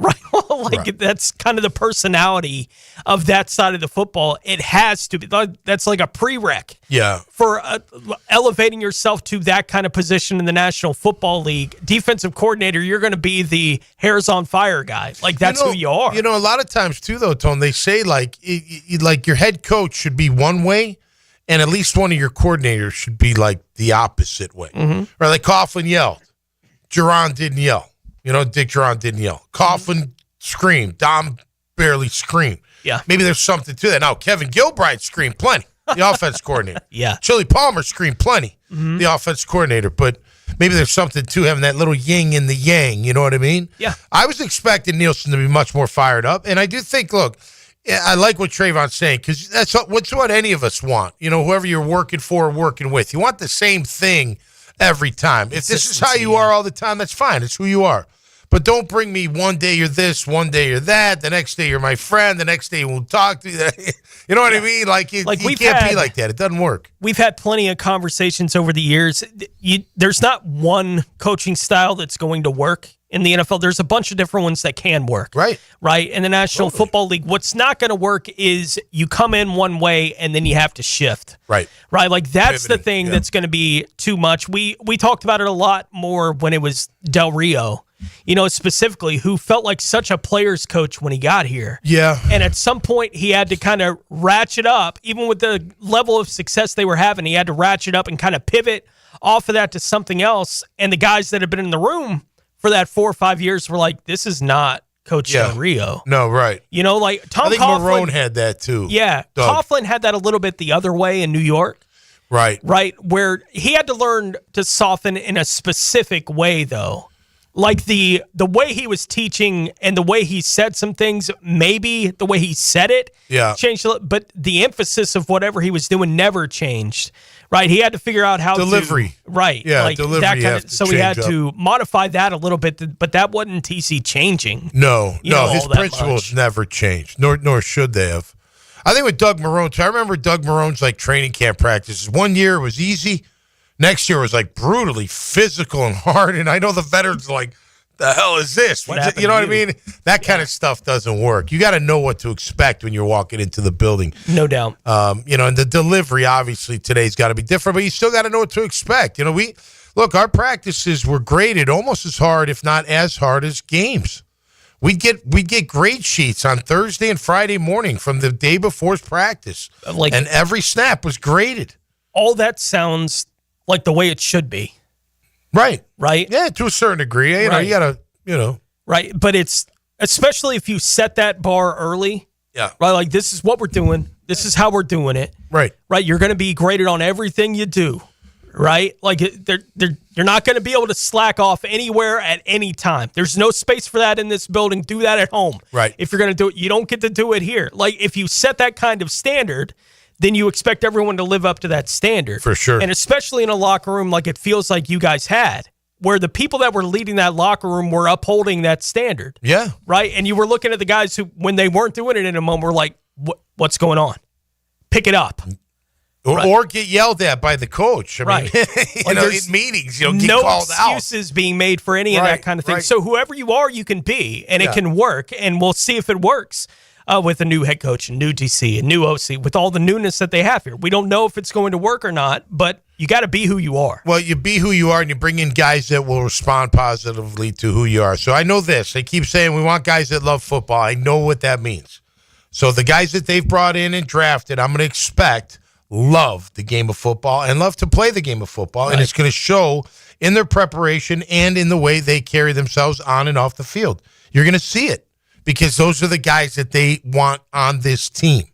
That's kind of the personality of that side of the football. It has to be. That's like a prereq. Yeah. For elevating yourself to that kind of position in the National Football League, defensive coordinator, you're going to be the hairs on fire guy. Like, that's who you are. You know, a lot of times, too, though, Tone, they say, like your head coach should be one way, and at least one of your coordinators should be, like, the opposite way. Mm-hmm. Or like Coughlin yelled. Duran didn't yell. Dick Duran didn't yell. Coughlin screamed. Dom barely screamed. Yeah. Maybe there's something to that. Now, Kevin Gilbride screamed plenty. The offense coordinator. Yeah. Chili Palmer screamed plenty. Mm-hmm. The offense coordinator. But maybe there's something to having that little yin in the yang. You know what I mean? Yeah. I was expecting Nielsen to be much more fired up. And I do think, look, I like what Travon's saying because that's what any of us want. Whoever you're working for or working with. You want the same thing every time. If this is how you are all the time, that's fine. It's who you are. But don't bring me one day you're this, one day you're that, the next day you're my friend, the next day you won't talk to you. You know what I mean? You can't be like that. It doesn't work. We've had plenty of conversations over the years. There's not one coaching style that's going to work in the NFL. There's a bunch of different ones that can work. Right. In the National Football League, what's not going to work is you come in one way and then you have to shift. Right. Like that's the thing that's going to be too much. We talked about it a lot more when it was Del Rio. Specifically, who felt like such a player's coach when he got here. Yeah. And at some point, he had to kind of ratchet up, even with the level of success they were having, he had to ratchet up and kind of pivot off of that to something else. And the guys that had been in the room for that 4 or 5 years were like, this is not Coach Del Rio. No, right. Tom I think Coughlin, Marone had that too. Yeah. Doug. Coughlin had that a little bit the other way in New York. Right. Where he had to learn to soften in a specific way, though. Like the way he was teaching and the way he said some things, maybe the way he said it changed, but the emphasis of whatever he was doing never changed. Right? He had to figure out how delivery. Yeah, delivery. That kind of, so he had to modify that a little bit, but that wasn't TC changing. No, his principles never changed, nor should they have. I think with Doug Marone, I remember Doug Marone's training camp practices. One year it was easy. Next year was brutally physical and hard. And I know the veterans are like, the hell is this? You know what I mean? That kind of stuff doesn't work. You got to know what to expect when you're walking into the building. No doubt. And the delivery obviously today's got to be different, but you still got to know what to expect. Our practices were graded almost as hard, if not as hard as games. We'd get grade sheets on Thursday and Friday morning from the day before's practice. And every snap was graded. All that sounds like the way it should be. Right. Right? Yeah, to a certain degree. You got to. Right. But it's, especially if you set that bar early. Yeah. Right? This is what we're doing. This is how we're doing it. Right. Right? You're going to be graded on everything you do. Right? You're not going to be able to slack off anywhere at any time. There's no space for that in this building. Do that at home. Right. If you're going to do it, you don't get to do it here. If you set that kind of standard, then you expect everyone to live up to that standard. For sure. And especially in a locker room like it feels like you guys had, where the people that were leading that locker room were upholding that standard. Yeah. Right? And you were looking at the guys who, when they weren't doing it in a moment, were like, what's going on? Pick it up. Or get yelled at by the coach. I mean, in meetings, get no called out. No excuses being made for any of that kind of thing. Right. So whoever you are, you can be, and it can work, and we'll see if it works. With a new head coach, a new DC, a new OC, with all the newness that they have here. We don't know if it's going to work or not, but You got to be who you are. Well, you be who you are, and you bring in guys that will respond positively to who you are. So I know this. They keep saying we want guys that love football. I know what that means. So the guys that they've brought in and drafted, I'm going to expect love the game of football and love to play the game of football. Right. And it's going to show in their preparation and in the way they carry themselves on and off the field. You're going to see it because those are the guys that they want on this team.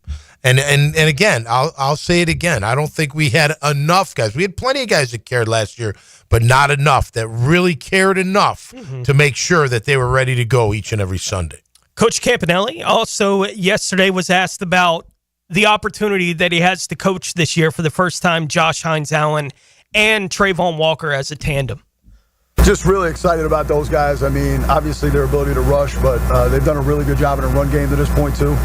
And again, I'll say it again. I don't think we had enough guys. We had plenty of guys that cared last year, but not enough that really cared enough to make sure that they were ready to go each and every Sunday. Coach Campanelli also yesterday was asked about the opportunity that he has to coach this year for the first time, Josh Hines-Allen and Travon Walker as a tandem. Just really excited about those guys. I mean, obviously their ability to rush, but they've done a really good job in a run game to this point too.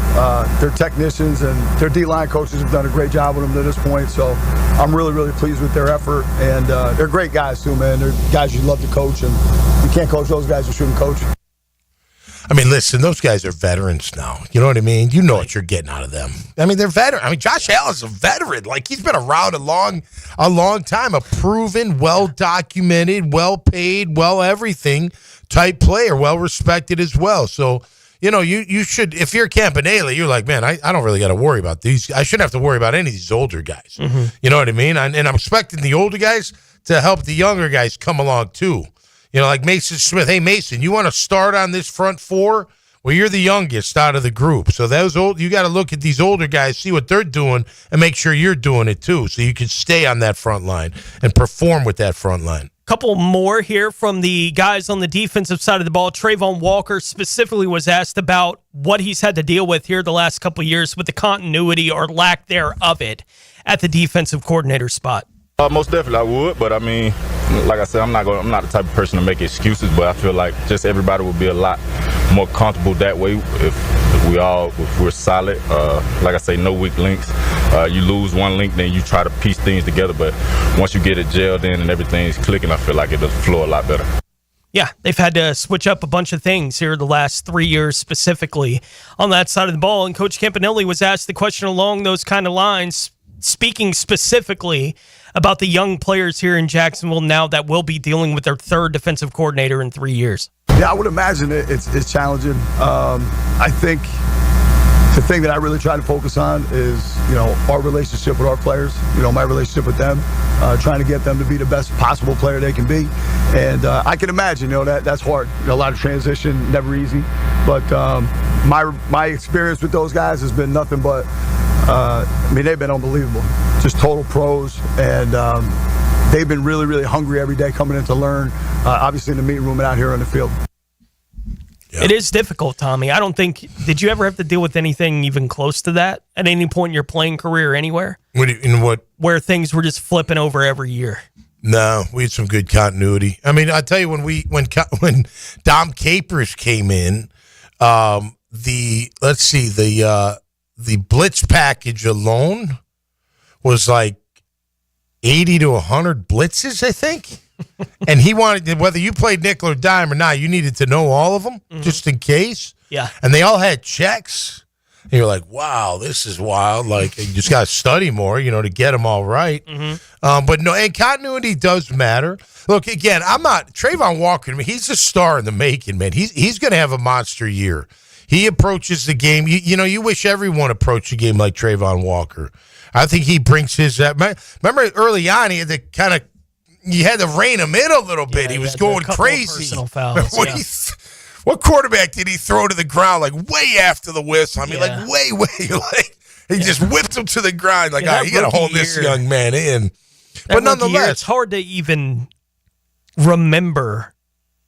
Their technicians and their D-line coaches have done a great job with them to this point. So I'm really, really pleased with their effort. And they're great guys too, man. They're guys you love to coach, and you can't coach those guys you shouldn't coach. I mean, listen, those guys are veterans now. You know what I mean? You know what you're getting out of them. I mean, they're veteran. I mean, Josh Allen's a veteran. Like, he's been around a long time, a proven, well-documented, well-paid, well-everything type player, well-respected as well. So, you know, you should, if you're Campanelli, you're like, man, I don't really got to worry about these. I shouldn't have to worry about any of these older guys. Mm-hmm. You know what I mean? And I'm expecting the older guys to help the younger guys come along too. You know, like Mason Smith. Hey, Mason, you want to start on this front four? Well, you're the youngest out of the group. So those old, you got to look at these older guys, see what they're doing, and make sure you're doing it too, so you can stay on that front line and perform with that front line. Couple more here from the guys on the defensive side of the ball. Travon Walker specifically was asked about what he's had to deal with here the last couple of years with the continuity or lack thereof it at the defensive coordinator spot. Most definitely I would, but I mean, like I said, I'm not the type of person to make excuses, but I feel like just everybody would be a lot more comfortable that way if we're solid. Like I say, no weak links. You lose one link, then you try to piece things together, but once you get it gelled in and everything's clicking, I feel like it'll flow a lot better. Yeah, they've had to switch up a bunch of things here the last 3 years specifically on that side of the ball, and Coach Campanelli was asked the question along those kind of lines, speaking specifically about the young players here in Jacksonville now that will be dealing with their third defensive coordinator in 3 years. Yeah, I would imagine it's challenging. I think the thing that I really try to focus on is, you know, our relationship with our players, you know, my relationship with them, trying to get them to be the best possible player they can be. And I can imagine, you know, that's hard. You know, a lot of transition, never easy. But my experience with those guys has been nothing but, I mean, they've been unbelievable. Just total pros. And they've been really, really hungry every day coming in to learn, obviously in the meeting room and out here on the field. Yeah. It is difficult, Tommy. I don't think, did you ever have to deal with anything even close to that at any point in your playing career anywhere? Where things were just flipping over every year? No, we had some good continuity. I mean, I tell you, when Dom Capers came in, the blitz package alone was like 80 to 100 blitzes, I think. And he wanted, whether you played nickel or dime or not, you needed to know all of them just in case. Yeah. And they all had checks. And you're like, wow, this is wild. Like, you just got to study more, you know, to get them all right. But no, and continuity does matter. Look, again, Travon Walker, I mean, he's a star in the making, man. He's going to have a monster year. He approaches the game. You know, you wish everyone approached the game like Travon Walker. I think he brings his. Remember early on, he had to kind of. You had to rein him in a little bit. Yeah, he was going crazy. Personal fouls, what quarterback did he throw to the ground like way after the whistle? I mean, like way, like he just whipped him to the ground. Like, all right, you got to hold this young man in. But nonetheless, it's hard to even remember.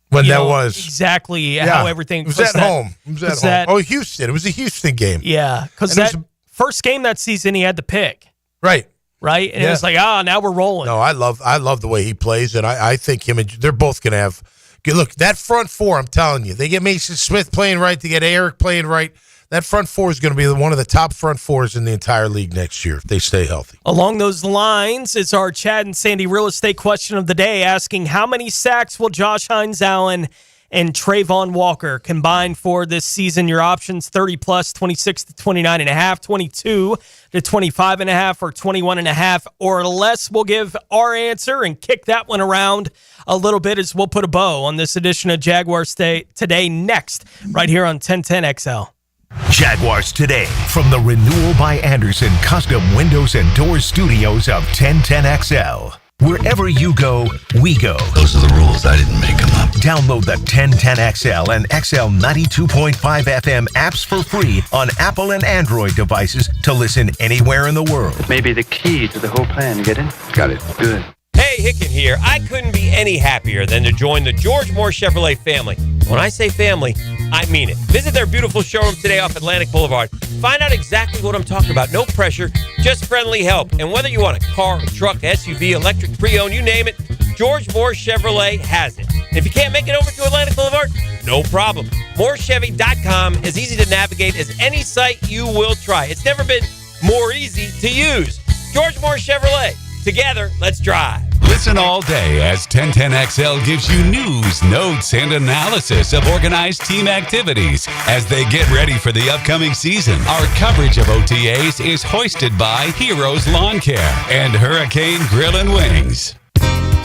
When that was exactly how everything was at home. It was at home. Houston. It was a Houston game. Yeah, because that first game that season he had to pick. Right. And it was like, now we're rolling. No, I love the way he plays, and I think him and they're both going to have good. Look, that front four, I'm telling you, they get Mason Smith playing right, they get Eric playing right. That front four is going to be one of the top front fours in the entire league next year if they stay healthy. Along those lines, it's our Chad and Sandy real estate question of the day, asking how many sacks will Josh Hines-Allen and Travon Walker combined for this season. Your options 30 plus, 26 to 29.5, 22 to 25.5, or 21.5 or less. We'll give our answer and kick that one around a little bit as we'll put a bow on this edition of Jaguars Today next, right here on 1010XL. Jaguars Today from the Renewal by Anderson Custom Windows and Doors Studios of 1010XL. Wherever you go, we go. Those are the rules. I didn't make them up. Download the 1010XL and XL 92.5 FM apps for free on Apple and Android devices to listen anywhere in the world. Maybe the key to the whole plan. Get it? Got it. Good. Hey, Hicken here. I couldn't be any happier than to join the George Moore Chevrolet family. When I say family, I mean it. Visit their beautiful showroom today off Atlantic Boulevard. Find out exactly what I'm talking about. No pressure, just friendly help. And whether you want a car, a truck, SUV, electric, pre-owned, you name it, George Moore Chevrolet has it. And if you can't make it over to Atlantic Boulevard, no problem. MooreChevy.com is easy to navigate as any site you will try. It's never been more easy to use. George Moore Chevrolet. Together, let's drive. Listen all day as 1010XL gives you news, notes, and analysis of organized team activities as they get ready for the upcoming season. Our coverage of OTAs is hoisted by Heroes Lawn Care and Hurricane Grill and Wings.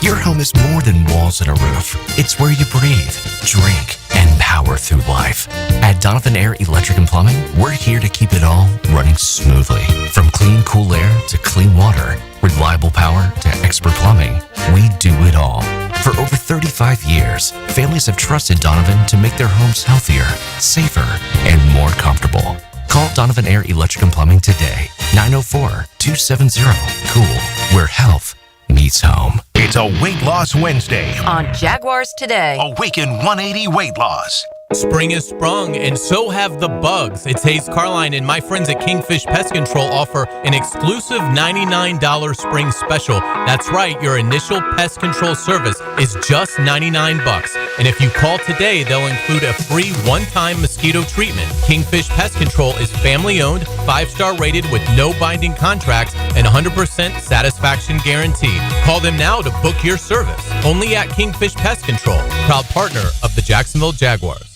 Your home is more than walls and a roof. It's where you breathe, drink, and power through life. At Donovan Air Electric and Plumbing, we're here to keep it all running smoothly. From clean, cool air to clean water, reliable power to expert plumbing, we do it all. For over 35 years, families have trusted Donovan to make their homes healthier, safer, and more comfortable. Call Donovan Air Electric and Plumbing today, 904-270-COOL, where health meets home. It's a Weight Loss Wednesday On Jaguars Today. Awaken 180 Weight Loss. Spring has sprung, and so have the bugs. It's Hayes Carline and my friends at Kingfish Pest Control offer an exclusive $99 spring special. That's right, your initial pest control service is just $99. And if you call today, they'll include a free one-time mosquito treatment. Kingfish Pest Control is family-owned, 5-star rated with no binding contracts, and 100% satisfaction guarantee. Call them now to book your service. Only at Kingfish Pest Control, proud partner of the Jacksonville Jaguars.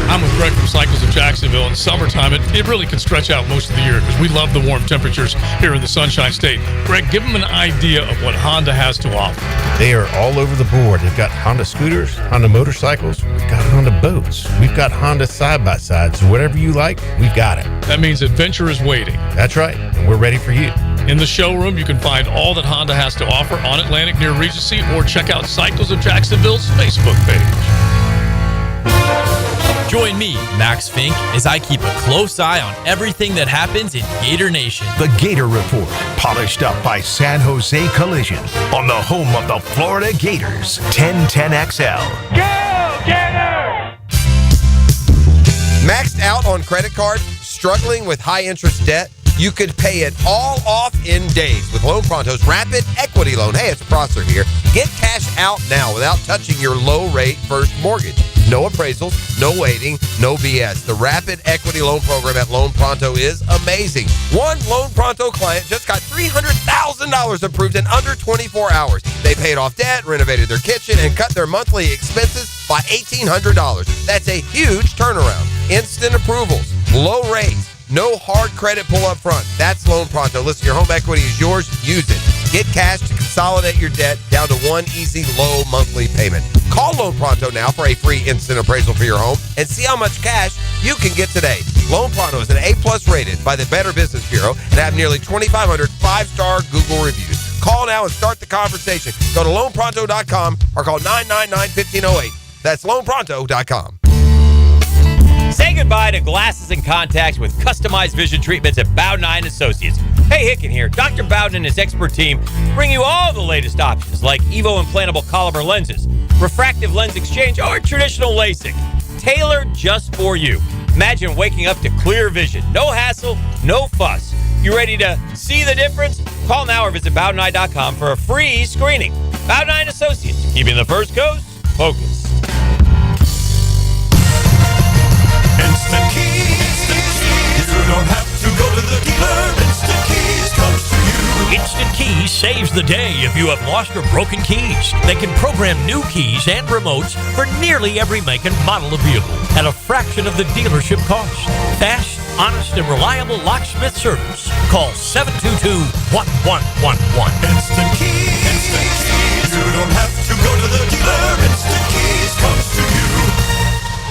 I'm with Greg from Cycles of Jacksonville. In summertime, it really can stretch out most of the year because we love the warm temperatures here in the Sunshine State. Greg, give them an idea of what Honda has to offer. They are all over the board. They've got Honda scooters, Honda motorcycles, we've got Honda boats, we've got Honda side-by-sides. Whatever you like, we've got it. That means adventure is waiting. That's right, and we're ready for you. In the showroom, you can find all that Honda has to offer on Atlantic near Regency, or check out Cycles of Jacksonville's Facebook page. Join me, Max Fink, as I keep a close eye on everything that happens in Gator Nation. The Gator Report, polished up by San Jose Collision on the home of the Florida Gators, 1010XL. Go, Gator! Maxed out on credit cards, struggling with high interest debt? You could pay it all off in days with Loan Pronto's Rapid Equity Loan. Hey, it's Prosser here. Get cash out now without touching your low-rate first mortgage. No appraisals, no waiting, no BS. The Rapid Equity Loan Program at Loan Pronto is amazing. One Loan Pronto client just got $300,000 approved in under 24 hours. They paid off debt, renovated their kitchen, and cut their monthly expenses by $1,800. That's a huge turnaround. Instant approvals, low rates, no hard credit pull up front. That's Loan Pronto. Listen, your home equity is yours. Use it. Get cash to consolidate your debt down to one easy, low monthly payment. Call Loan Pronto now for a free instant appraisal for your home and see how much cash you can get today. Loan Pronto is an A+ rated by the Better Business Bureau and have nearly 2,500 5-star Google reviews. Call now and start the conversation. Go to loanpronto.com or call 999-1508. That's loanpronto.com. Say goodbye to glasses and contacts with customized vision treatments at Bowden & Associates. Hey, Hicken here. Dr. Bowden and his expert team bring you all the latest options like Evo implantable Colimer lenses, refractive lens exchange, or traditional LASIK. Tailored just for you. Imagine waking up to clear vision. No hassle, no fuss. You ready to see the difference? Call now or visit BowdenEye.com for a free screening. Bowden & Associates, keeping the first coast focused. Instant Keys. You don't have to go to the dealer. Instant Keys comes to you. Instant Keys saves the day if you have lost or broken keys. They can program new keys and remotes for nearly every make and model of vehicle at a fraction of the dealership cost. Fast, honest, and reliable locksmith service. Call 722-1111. Instant Keys. Instant Keys. You don't have to go to the dealer. Instant Keys comes to you.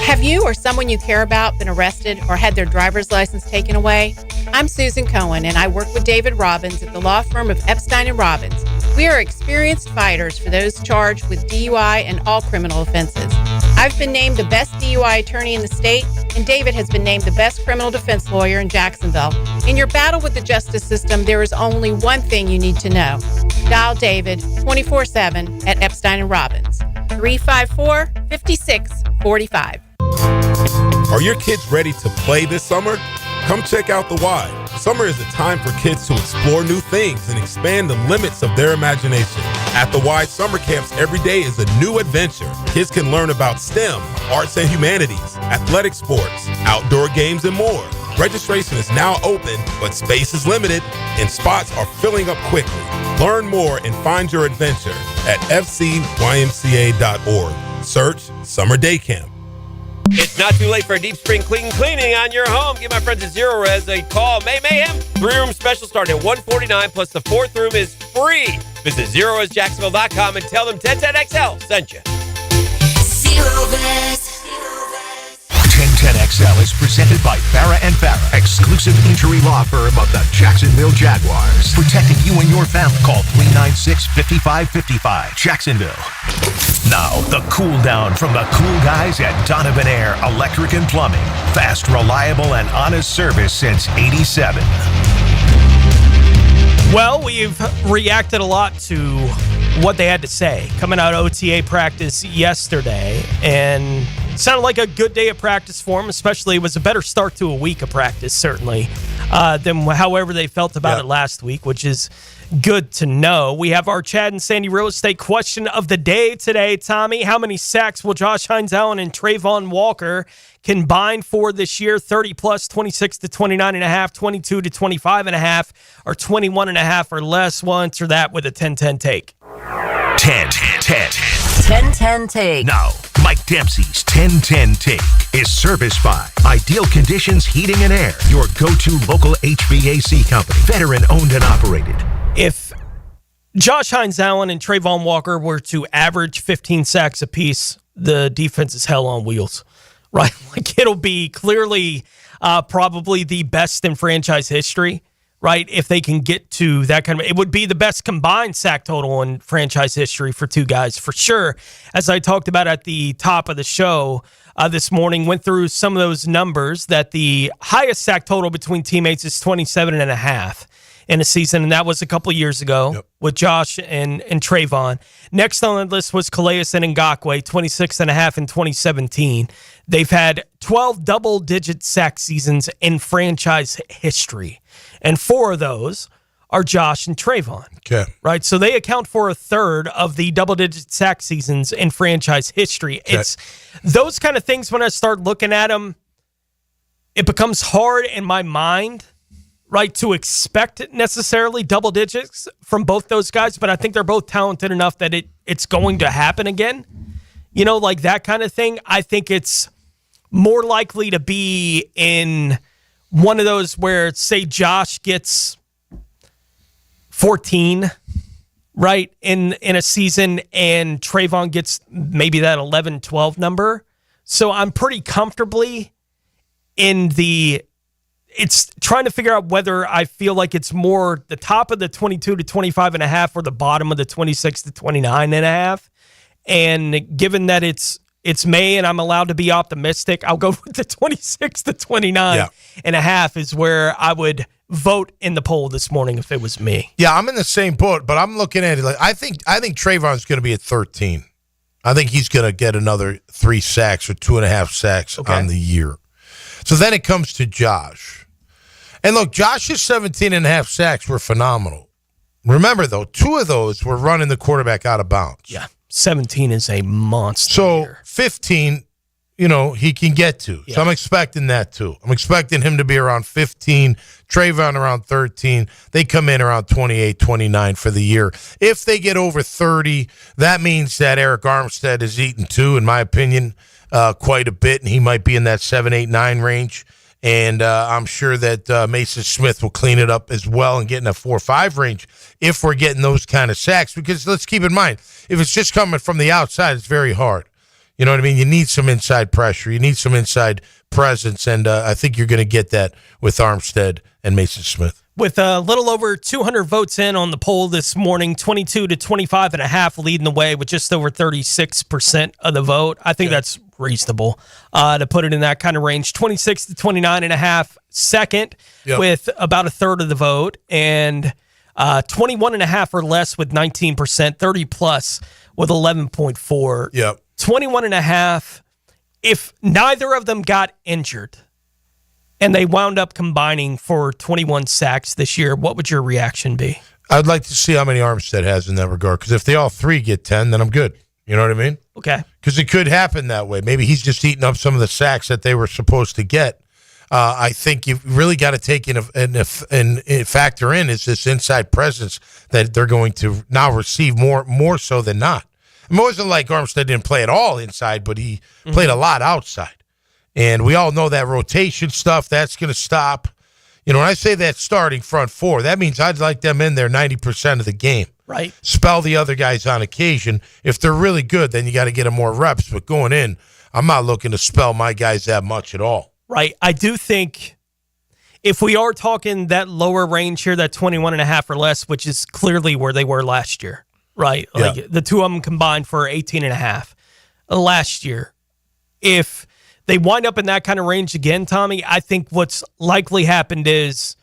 Have you or someone you care about been arrested or had their driver's license taken away? I'm Susan Cohen, and I work with David Robbins at the law firm of Epstein & Robbins. We are experienced fighters for those charged with DUI and all criminal offenses. I've been named the best DUI attorney in the state, and David has been named the best criminal defense lawyer in Jacksonville. In your battle with the justice system, there is only one thing you need to know. Dial David 24/7 at Epstein & Robbins, 354-5645. Are your kids ready to play this summer? Come check out the Y. Summer is a time for kids to explore new things and expand the limits of their imagination. At the Y Summer Camps, every day is a new adventure. Kids can learn about STEM, arts and humanities, athletic sports, outdoor games, and more. Registration is now open, but space is limited and spots are filling up quickly. Learn more and find your adventure at fcymca.org. Search Summer Day Camp. It's not too late for a deep spring cleaning on your home. Give my friends at Zero Res a call. Mayhem 3-room special starting at $149 plus the 4th room is free. Visit ZeroResJacksonville.com and tell them 1010XL sent you. Zero Res. 1010XL is presented by Farah & Farah, exclusive injury law firm of the Jacksonville Jaguars. Protecting you and your family. Call 396-5555. Jacksonville. Now, the cool down from the cool guys at Donovan Air Electric and Plumbing. Fast, reliable, and honest service since '87. Well, we've reacted a lot to what they had to say coming out of OTA practice yesterday, and it sounded like a good day of practice for them, especially it was a better start to a week of practice, certainly, than however they felt about it last week, which is good to know. We have our Chad and Sandy real estate question of the day today. Tommy, how many sacks will Josh Hines-Allen and Travon Walker combine for this year? 30 plus, 26 to 29.5, 22 to 25.5, or 21.5 or less? We'll answer that with a 10-10 take. 10-10 take. Now, Mike Dempsey's 10-10 take is serviced by Ideal Conditions Heating and Air, your go-to local HVAC company, veteran owned and operated. If Josh Hines-Allen and Travon Walker were to average 15 sacks apiece, the defense is hell on wheels, right? Like, it'll be clearly probably the best in franchise history, right? If they can get to that kind of, it would be the best combined sack total in franchise history for two guys, for sure. As I talked about at the top of the show this morning, went through some of those numbers, that the highest sack total between teammates is 27.5 in a season, and that was a couple years ago with Josh and Travon. Next on the list was Calais and Ngakoue, 26.5 in 2017. They've had 12 double-digit sack seasons in franchise history, and 4 of those are Josh and Travon. Okay. Right? So they account for a third of the double-digit sack seasons in franchise history. Okay. It's those kind of things, when I start looking at them, it becomes hard in my mind, right, to expect necessarily double digits from both those guys, but I think they're both talented enough that it's going to happen again. You know, like that kind of thing. I think it's more likely to be in one of those where, say, Josh gets 14, right, in a season, and Travon gets maybe that 11, 12 number. So I'm pretty comfortably in the... It's trying to figure out whether I feel like it's more the top of the 22 to 25.5 or the bottom of the 26 to 29.5. And given that it's May and I'm allowed to be optimistic, I'll go with the 26 to 29.5 is where I would vote in the poll this morning if it was me. Yeah, I'm in the same boat, but I'm looking at it like I think Travon's going to be at 13. I think he's going to get another 3 sacks or 2.5 sacks on the year. So then it comes to Josh. And look, Josh's 17.5 sacks were phenomenal. Remember, though, 2 of those were running the quarterback out of bounds. Yeah, 17 is a monster. So 15, he can get to. So I'm expecting that too. I'm expecting him to be around 15, Travon around 13. They come in around 28, 29 for the year. If they get over 30, that means that Eric Armstead is eating too, in my opinion, quite a bit, and he might be in that 7, 8, 9 range. And I'm sure that Mason Smith will clean it up as well and get in a 4 or 5 range if we're getting those kind of sacks. Because let's keep in mind, if it's just coming from the outside, it's very hard. You know what I mean? You need some inside pressure. You need some inside presence, and I think you're going to get that with Armstead and Mason Smith. With a little over 200 votes in on the poll this morning, 22 to 25.5 leading the way with just over 36% of the vote. I think that's reasonable to put it in that kind of range. 26 to 29.5 second with about a third of the vote, and 21.5 or less with 19%, 30 plus with 11.4. Yep. 21.5, if neither of them got injured and they wound up combining for 21 sacks this year, what would your reaction be? I'd like to see how many Armstead has in that regard, because if they all three get 10, then I'm good. You know what I mean? Okay. Because it could happen that way. Maybe he's just eating up some of the sacks that they were supposed to get. I think you've really got to take in and factor in is this inside presence that they're going to now receive more so than not. It wasn't like Armstead didn't play at all inside, but he played a lot outside. And we all know that rotation stuff, that's going to stop. When I say that starting front four, that means I'd like them in there 90% of the game. Right. Spell the other guys on occasion. If they're really good, then you got to get them more reps. But going in, I'm not looking to spell my guys that much at all. Right. I do think if we are talking that lower range here, that 21.5 or less, which is clearly where they were last year, right? Like the two of them combined for 18.5 last year. If they wind up in that kind of range again, Tommy, I think what's likely happened is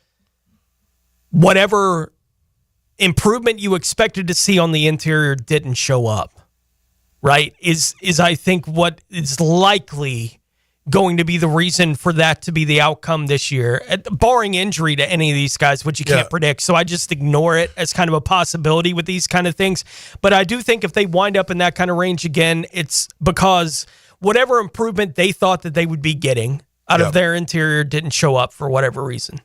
whatever improvement you expected to see on the interior didn't show up, right? Is I think what is likely going to be the reason for that to be the outcome this year, barring injury to any of these guys, which you can't predict. So I just ignore it as kind of a possibility with these kind of things. But I do think if they wind up in that kind of range again, it's because whatever improvement they thought that they would be getting out of their interior didn't show up for whatever reason.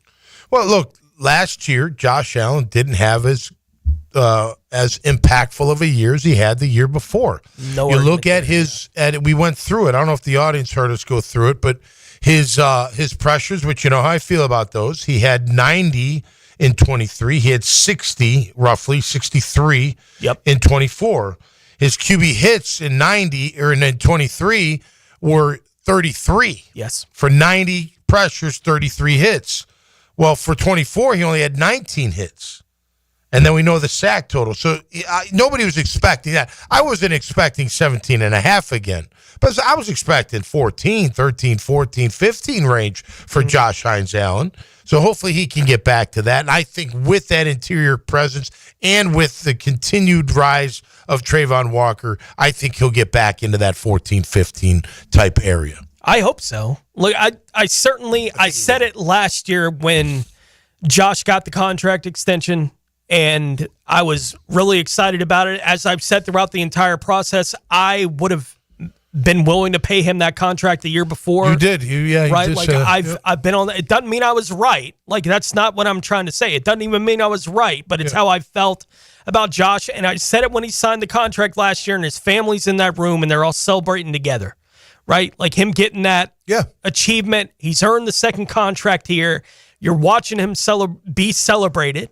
Well, look, last year, Josh Allen didn't have as impactful of a year as he had the year before. You look at we went through it. I don't know if the audience heard us go through it, but his pressures, which you know how I feel about those. He had 90 in 23. He had 63 in 24. His QB hits in 23 were 33. Yes. For 90 pressures, 33 hits. Well, for 24, he only had 19 hits. And then we know the sack total. So nobody was expecting that. I wasn't expecting 17.5 again. But I was expecting 14, 13, 14, 15 range for Josh Hines-Allen. So hopefully he can get back to that. And I think with that interior presence and with the continued rise of Travon Walker, I think he'll get back into that 14, 15 type area. I hope so. Look, I said it last year when Josh got the contract extension, and I was really excited about it. As I've said throughout the entire process, I would have been willing to pay him that contract the year before. You did. Right? Like I've been on that. It doesn't mean I was right. Like that's not what I'm trying to say. It doesn't even mean I was right, but it's how I felt about Josh. And I said it when he signed the contract last year, and his family's in that room and they're all celebrating together. Right? Like him getting that achievement. He's earned the second contract here. You're watching him be celebrated,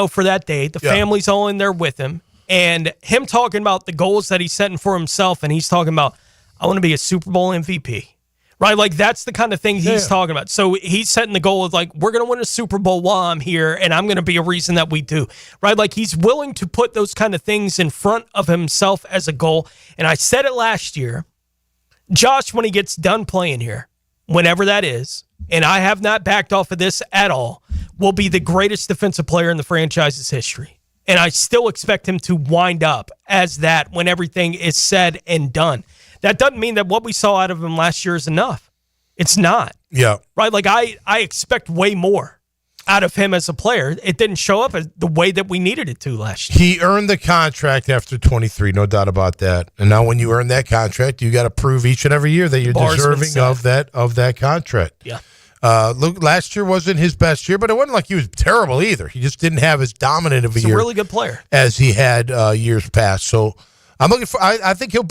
for that day. The family's all in there with him. And him talking about the goals that he's setting for himself, and he's talking about, I want to be a Super Bowl MVP. Right? Like, that's the kind of thing he's talking about. So he's setting the goal of, like, we're going to win a Super Bowl while I'm here, and I'm going to be a reason that we do. Right? Like, he's willing to put those kind of things in front of himself as a goal. And I said it last year. Josh, when he gets done playing here, whenever that is, and I have not backed off of this at all, will be the greatest defensive player in the franchise's history. And I still expect him to wind up as that when everything is said and done. That doesn't mean that what we saw out of him last year is enough. It's not. Yeah. Right? Like, I expect way more out of him as a player. It didn't show up as the way that we needed it to last year. He earned the contract after 23, no doubt about that. And now when you earn that contract, you got to prove each and every year that you're deserving of that contract. Yeah. Look, last year wasn't his best year, but it wasn't like he was terrible either. He just didn't have as dominant of a He's year. a really good player as he had years past. So I'm looking for. I think he'll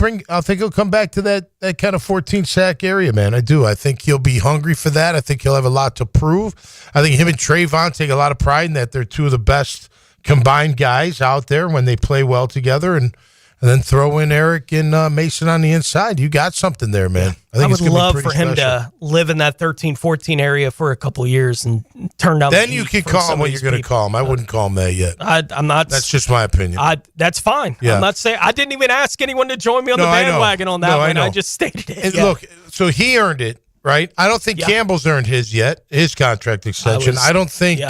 come back to that kind of 14 sack area, man. I do. I think he'll be hungry for that. I think he'll have a lot to prove. I think him and Travon take a lot of pride in that they're two of the best combined guys out there when they play well together, and then throw in Eric and Mason on the inside. You got something there, man. I would love for him special. to live in that 13-14 area for a couple of years and turn down. Then the you heat can from call some him of what these you're going to people. call him. I wouldn't call him that yet. I'm not. That's just my opinion. That's fine. Yeah. I'm not saying. I didn't even ask anyone to join me on No, the I know. bandwagon on that No, I one. know. I just stated it. And Yeah. look, so he earned it, right? I don't think Campbell's earned his yet, his contract extension. I don't think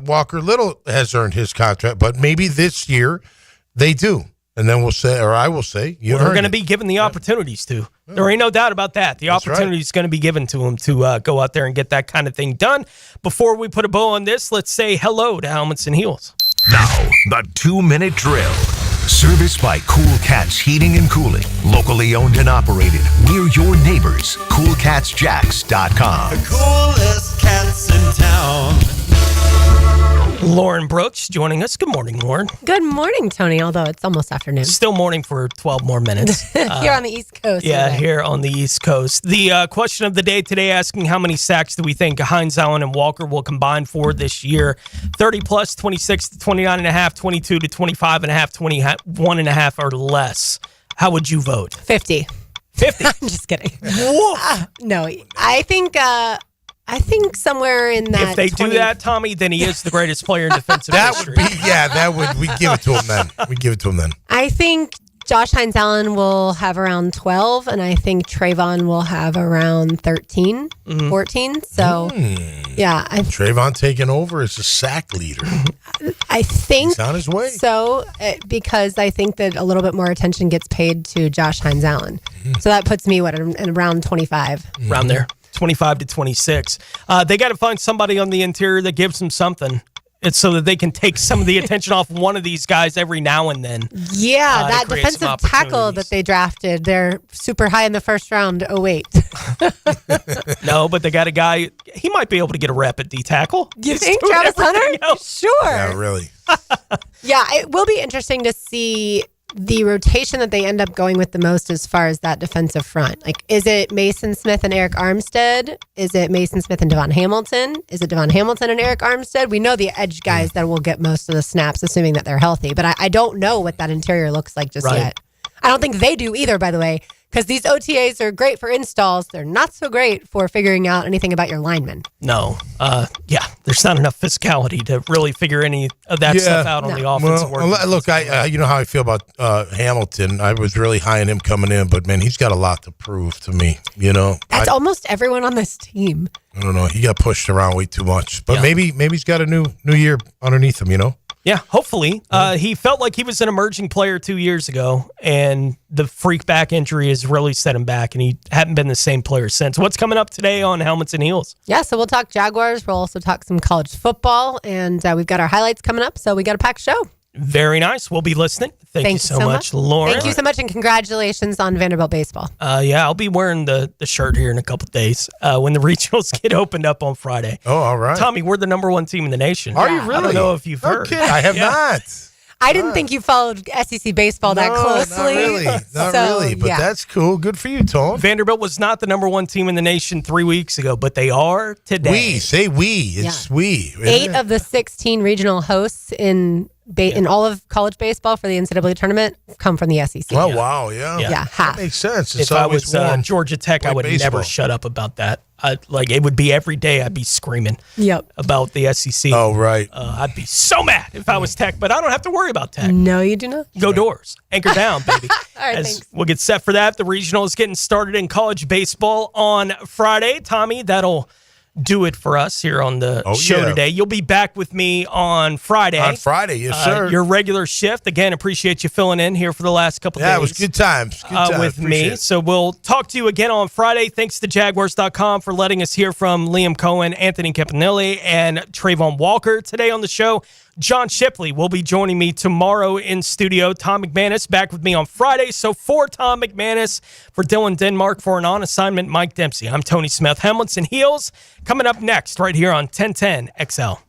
Walker Little has earned his contract, but maybe this year they do. And then we'll say, or I will say, We're going to be given the opportunities to. There ain't no doubt about that. The opportunity is going to be given to him to go out there and get that kind of thing done. Before we put a bow on this, let's say hello to Helmets and Heels. Now, the 2-minute drill. Serviced by Cool Cats Heating and Cooling. Locally owned and operated. We're your neighbors. CoolCatsJacks.com. The coolest cats in town. Lauren Brooks joining us. Good morning, Lauren. Good morning, Tony, although it's almost afternoon. Still morning for 12 more minutes. Here on the East Coast. Yeah, anyway. here on the East Coast. The question of the day today asking how many sacks do we think Hines-Allen and Walker will combine for this year? 30 plus, 26 to 29.5, 22 to 25.5, 21.5 or less. How would you vote? 50. 50? I'm just kidding. No, I think somewhere in that. If they do that, Tommy, then he is the greatest player in defensive history. We give it to him then. We give it to him then. I think Josh Hines-Allen will have around 12, and I think Travon will have around 13, 14. So, yeah. Travon taking over as a sack leader. I think he's on his way. So, because I think that a little bit more attention gets paid to Josh Hines-Allen. So that puts me, at around 25. Around there. 25 to 26. They got to find somebody on the interior that gives them something. It's so that they can take some of the attention off one of these guys every now and then. Yeah, that defensive tackle that they drafted, they're super high in the first round. Oh, wait. No, but they got a guy. He might be able to get a rep at D tackle. You think, Travis Hunter? Sure. Yeah, really. Yeah, it will be interesting to see the rotation that they end up going with the most as far as that defensive front. Like, is it Mason Smith and Eric Armstead? Is it Mason Smith and Devon Hamilton? Is it Devon Hamilton and Eric Armstead? We know the edge guys that will get most of the snaps, assuming that they're healthy. But I don't know what that interior looks like just yet. I don't think they do either, by the way, because these OTAs are great for installs. They're not so great for figuring out anything about your linemen. No. There's not enough physicality to really figure any of that stuff out on the offensive work. Look, you know how I feel about Hamilton. I was really high on him coming in, but, man, he's got a lot to prove to me, you know. That's almost everyone on this team. I don't know. He got pushed around way too much. But maybe he's got a new year underneath him, you know. Yeah, hopefully. He felt like he was an emerging player 2 years ago, and the freak back injury has really set him back, and he hadn't been the same player since. What's coming up today on Helmets and Heels? Yeah, so we'll talk Jaguars. We'll also talk some college football, and we've got our highlights coming up, so we got a packed show. Very nice. We'll be listening. Thank you so much, Lauren. Thank you so much, and congratulations on Vanderbilt baseball. I'll be wearing the shirt here in a couple of days when the regionals get opened up on Friday. Oh, all right. Tommy, we're the #1 team in the nation. Are you really? I don't know if you've heard. Okay, I have not. I didn't think you followed SEC baseball that closely. Not really, but that's cool. Good for you, Tom. Vanderbilt was not the #1 team in the nation 3 weeks ago, but they are today. We. Say we. It's we. 8 of the 16 regional hosts in all of college baseball for the NCAA tournament come from the SEC. Oh, wow, yeah. Yeah, half. That makes sense. If I was Georgia Tech, I would never shut up about that. It would be every day I'd be screaming about the SEC. Oh, right. I'd be so mad if I was Tech, but I don't have to worry about Tech. No, you do not. Go Doors. Anchor down, baby. All right, As thanks. we'll get set for that. The regional is getting started in college baseball on Friday. Tommy, that'll do it for us here on the show today. You'll be back with me on Friday. On Friday, yes, sir. Your regular shift. Again, appreciate you filling in here for the last couple days. Yeah, it was good times. Good times. With me. So we'll talk to you again on Friday. Thanks to Jaguars.com for letting us hear from Liam Cohen, Anthony Campanelli, and Travon Walker today on the show. John Shipley will be joining me tomorrow in studio. Tom McManus back with me on Friday. So for Tom McManus, for Dylan Denmark, for an on assignment Mike Dempsey, I'm Tony Smith. Helmets and Heels coming up next right here on 1010 XL.